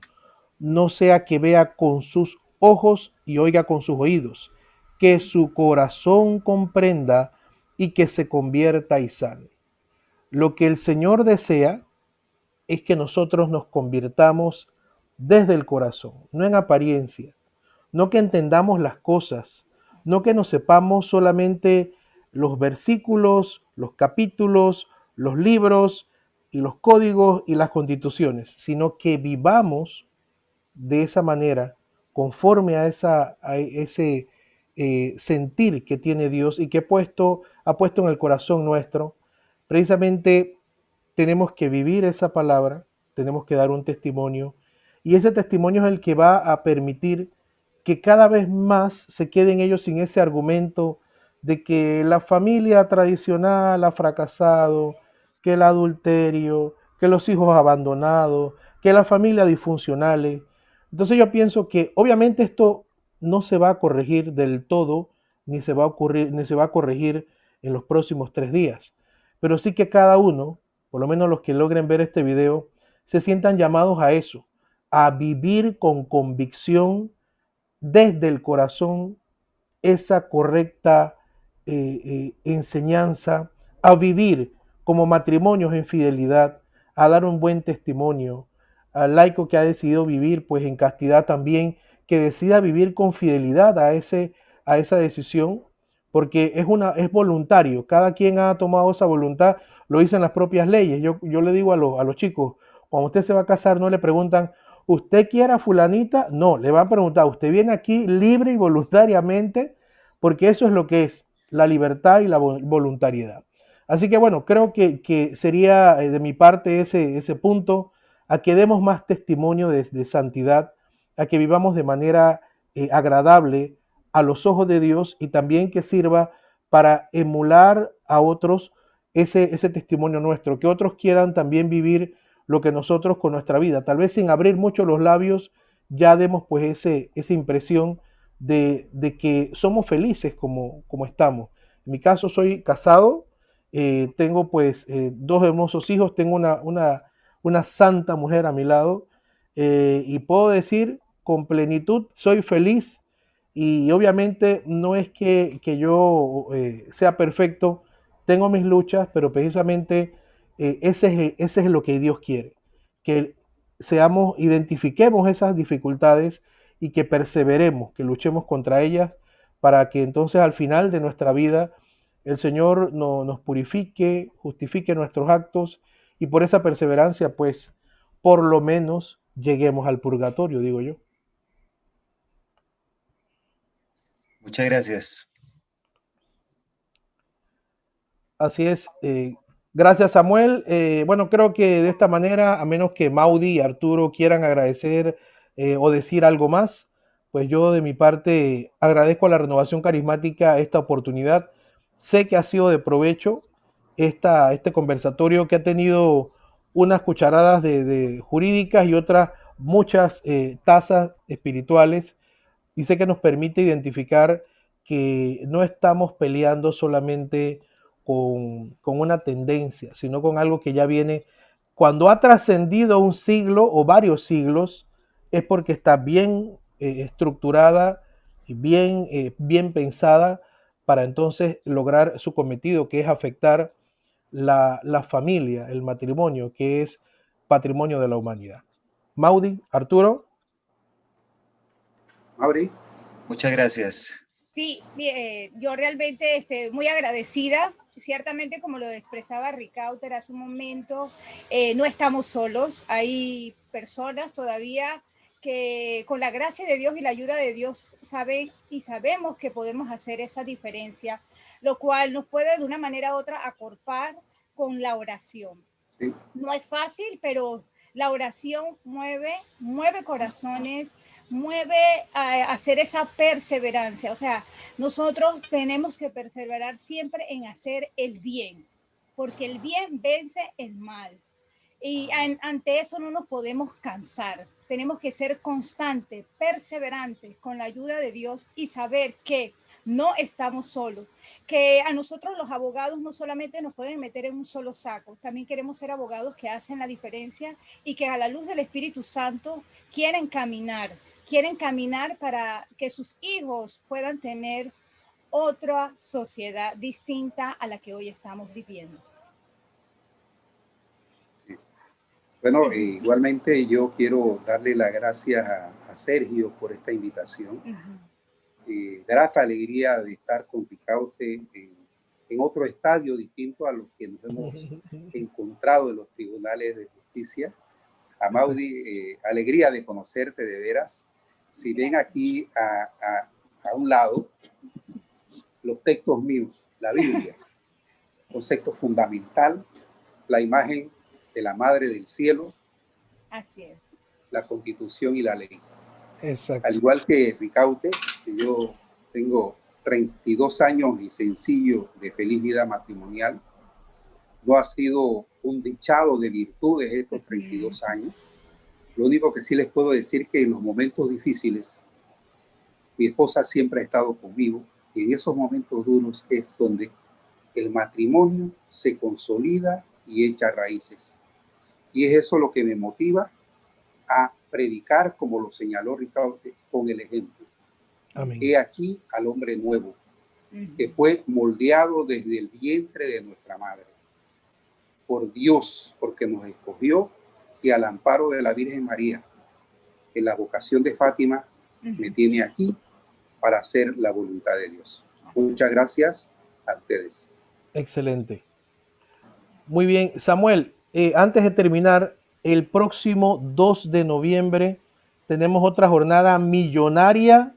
no sea que vea con sus ojos y oiga con sus oídos, que su corazón comprenda y que se convierta y sane. Lo que el Señor desea es que nosotros nos convirtamos desde el corazón, no en apariencia, no que entendamos las cosas, no que nos sepamos solamente los versículos, los capítulos, los libros y los códigos y las constituciones, sino que vivamos de esa manera, conforme a ese sentir que tiene Dios y que ha puesto en el corazón nuestro. Precisamente tenemos que vivir esa palabra, tenemos que dar un testimonio, y ese testimonio es el que va a permitir que cada vez más se queden ellos sin ese argumento de que la familia tradicional ha fracasado, que el adulterio, que los hijos abandonados, que la familia disfuncionales. Entonces yo pienso que obviamente esto no se va a corregir del todo, ni se va a corregir en los próximos 3 días, pero sí que cada uno, por lo menos los que logren ver este video, se sientan llamados a eso, a vivir con convicción desde el corazón esa correcta enseñanza, a vivir como matrimonios en fidelidad, a dar un buen testimonio, al laico que ha decidido vivir pues en castidad también, que decida vivir con fidelidad a esa decisión, porque es voluntario, cada quien ha tomado esa voluntad, lo dicen las propias leyes. Yo le digo a los chicos, cuando usted se va a casar no le preguntan, ¿usted quiere a fulanita? No, le van a preguntar, ¿usted viene aquí libre y voluntariamente? Porque eso es lo que es la libertad y la voluntariedad. Así que bueno, creo que sería de mi parte ese punto, a que demos más testimonio de santidad, a que vivamos de manera agradable a los ojos de Dios y también que sirva para emular a otros ese testimonio nuestro, que otros quieran también vivir lo que nosotros con nuestra vida, tal vez sin abrir mucho los labios, ya demos pues esa impresión de que somos felices como estamos. En mi caso soy casado, tengo pues 2 hermosos hijos, tengo una santa mujer a mi lado, y puedo decir con plenitud, soy feliz, y obviamente no es que yo sea perfecto, tengo mis luchas, pero precisamente ese es lo que Dios quiere, que identifiquemos esas dificultades y que perseveremos, que luchemos contra ellas, para que entonces al final de nuestra vida el Señor nos purifique, justifique nuestros actos, y por esa perseverancia pues por lo menos lleguemos al purgatorio, digo yo. Muchas gracias. Así es. Gracias, Samuel. Bueno, creo que de esta manera, a menos que Maudí y Arturo quieran agradecer o decir algo más, pues yo de mi parte agradezco a la Renovación Carismática esta oportunidad. Sé que ha sido de provecho este conversatorio, que ha tenido unas cucharadas de jurídicas y otras muchas tazas espirituales, y sé que nos permite identificar que no estamos peleando solamente con una tendencia, sino con algo que ya viene, cuando ha trascendido un siglo o varios siglos, es porque está bien estructurada y bien pensada para entonces lograr su cometido, que es afectar la familia, el matrimonio, que es patrimonio de la humanidad. Maudi, Arturo. Mauri. Muchas gracias. Sí, yo realmente muy agradecida. Ciertamente, como lo expresaba Ricauter hace un momento, no estamos solos. Hay personas todavía que con la gracia de Dios y la ayuda de Dios saben y sabemos que podemos hacer esa diferencia, lo cual nos puede de una manera u otra acorpar con la oración. Sí. No es fácil, pero la oración mueve corazones, mueve a hacer esa perseverancia. O sea, nosotros tenemos que perseverar siempre en hacer el bien, porque el bien vence el mal. Y ante eso no nos podemos cansar. Tenemos que ser constantes, perseverantes con la ayuda de Dios y saber que no estamos solos, que a nosotros los abogados no solamente nos pueden meter en un solo saco, también queremos ser abogados que hacen la diferencia y que a la luz del Espíritu Santo quieren caminar para que sus hijos puedan tener otra sociedad distinta a la que hoy estamos viviendo. Bueno, igualmente yo quiero darle las gracias a Sergio por esta invitación. Grata alegría de estar con Ricaute en otro estadio distinto a los que nos hemos encontrado en los tribunales de justicia. A Maudi, alegría de conocerte de veras. Si ven aquí a un lado los textos míos, la Biblia, concepto fundamental, la imagen de la Madre del Cielo, así es, la Constitución y la ley. Exacto. Al igual que Ricaute, que yo tengo 32 años y sencillo de feliz vida matrimonial, no ha sido un dichado de virtudes estos 32 años. Lo único que sí les puedo decir que en los momentos difíciles, mi esposa siempre ha estado conmigo, y en esos momentos duros es donde el matrimonio se consolida y echa raíces. Y es eso lo que me motiva a predicar, como lo señaló Ricaute, con el ejemplo. Amén. He aquí al hombre nuevo, que fue moldeado desde el vientre de nuestra madre, por Dios, porque nos escogió, y al amparo de la Virgen María, en la vocación de Fátima, me tiene aquí para hacer la voluntad de Dios. Muchas gracias a ustedes. Excelente. Muy bien, Samuel, antes de terminar, el próximo 2 de noviembre tenemos otra jornada millonaria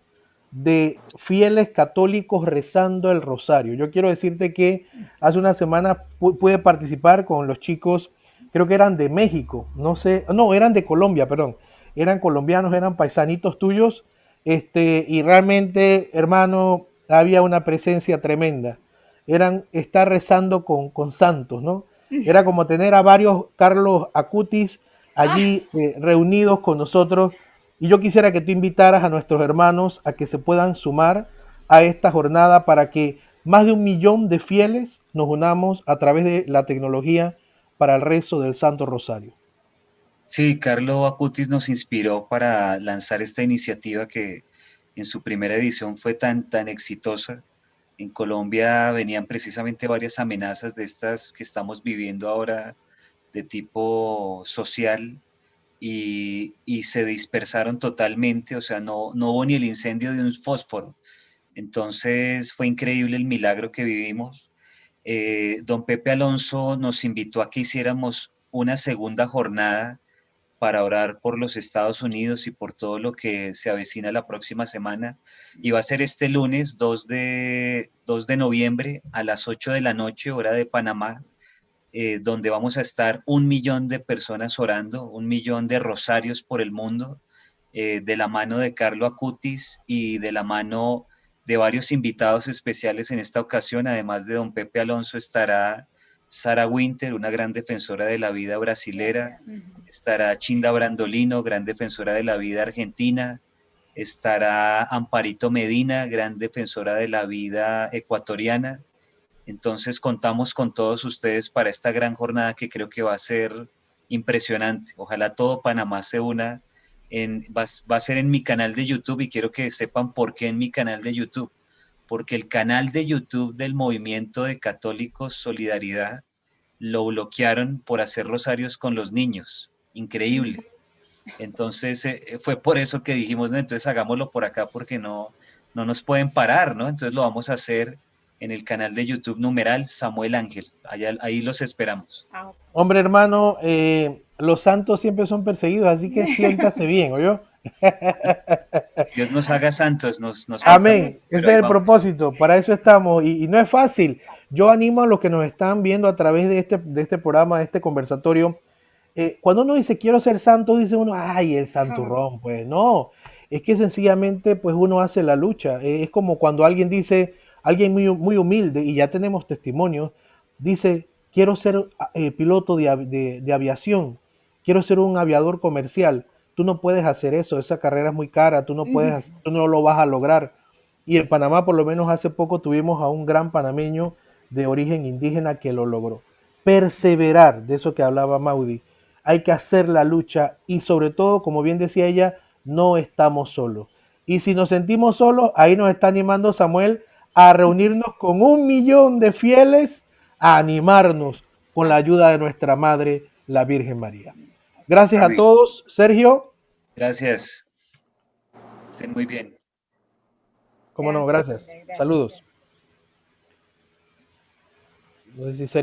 de fieles católicos rezando el rosario. Yo quiero decirte que hace una semana pude participar con los chicos, creo que eran de México, no sé, no, eran de Colombia, perdón, eran colombianos, eran paisanitos tuyos, y realmente, hermano, había una presencia tremenda. Estar rezando con santos, ¿no? Era como tener a varios Carlos Acutis allí reunidos con nosotros. Y yo quisiera que tú invitaras a nuestros hermanos a que se puedan sumar a esta jornada para que más de 1 millón de fieles nos unamos a través de la tecnología para el rezo del Santo Rosario. Sí, Carlo Acutis nos inspiró para lanzar esta iniciativa que en su primera edición fue tan exitosa. En Colombia venían precisamente varias amenazas de estas que estamos viviendo ahora de tipo social y se dispersaron totalmente, o sea, no hubo ni el incendio de un fósforo. Entonces fue increíble el milagro que vivimos. Don Pepe Alonso nos invitó a que hiciéramos una segunda jornada para orar por los Estados Unidos y por todo lo que se avecina la próxima semana. Y va a ser este lunes 2 de noviembre a las 8 de la noche, hora de Panamá, donde vamos a estar 1 millón de personas orando, 1 millón de rosarios por el mundo, de la mano de Carlo Acutis y de la mano de varios invitados especiales en esta ocasión. Además de don Pepe Alonso estará Sarah Winter, una gran defensora de la vida brasilera, estará Chinda Brandolino, gran defensora de la vida argentina, estará Amparito Medina, gran defensora de la vida ecuatoriana. Entonces contamos con todos ustedes para esta gran jornada que creo que va a ser impresionante. Ojalá todo Panamá se una. Va a ser en mi canal de YouTube y quiero que sepan por qué en mi canal de YouTube. Porque el canal de YouTube del Movimiento de Católicos Solidaridad lo bloquearon por hacer rosarios con los niños. Increíble. Entonces fue por eso que dijimos, no, entonces hagámoslo por acá porque no nos pueden parar, ¿no? Entonces lo vamos a hacer en el canal de YouTube numeral Samuel Ángel. Ahí los esperamos. Hombre, hermano, los santos siempre son perseguidos, así que siéntase bien, ¿oyó? Dios nos haga santos, nos amén, ese es el propósito, para eso estamos, y no es fácil. Yo animo a los que nos están viendo a través de este programa, de este conversatorio. Cuando uno dice quiero ser santo, dice uno, ay, el santurrón, pues no, es que sencillamente pues uno hace la lucha. Es como cuando alguien dice, alguien muy humilde, y ya tenemos testimonios, dice, quiero ser piloto de aviación, quiero ser un aviador comercial. Tú no puedes hacer eso, esa carrera es muy cara, tú no lo vas a lograr. Y en Panamá, por lo menos hace poco, tuvimos a un gran panameño de origen indígena que lo logró. Perseverar, de eso que hablaba Maudie. Hay que hacer la lucha y sobre todo, como bien decía ella, no estamos solos. Y si nos sentimos solos, ahí nos está animando Samuel a reunirnos con 1 millón de fieles, a animarnos con la ayuda de nuestra Madre, la Virgen María. Gracias a todos. Sergio. Gracias. Estén muy bien. Cómo no, gracias. Saludos. No sé si Sergio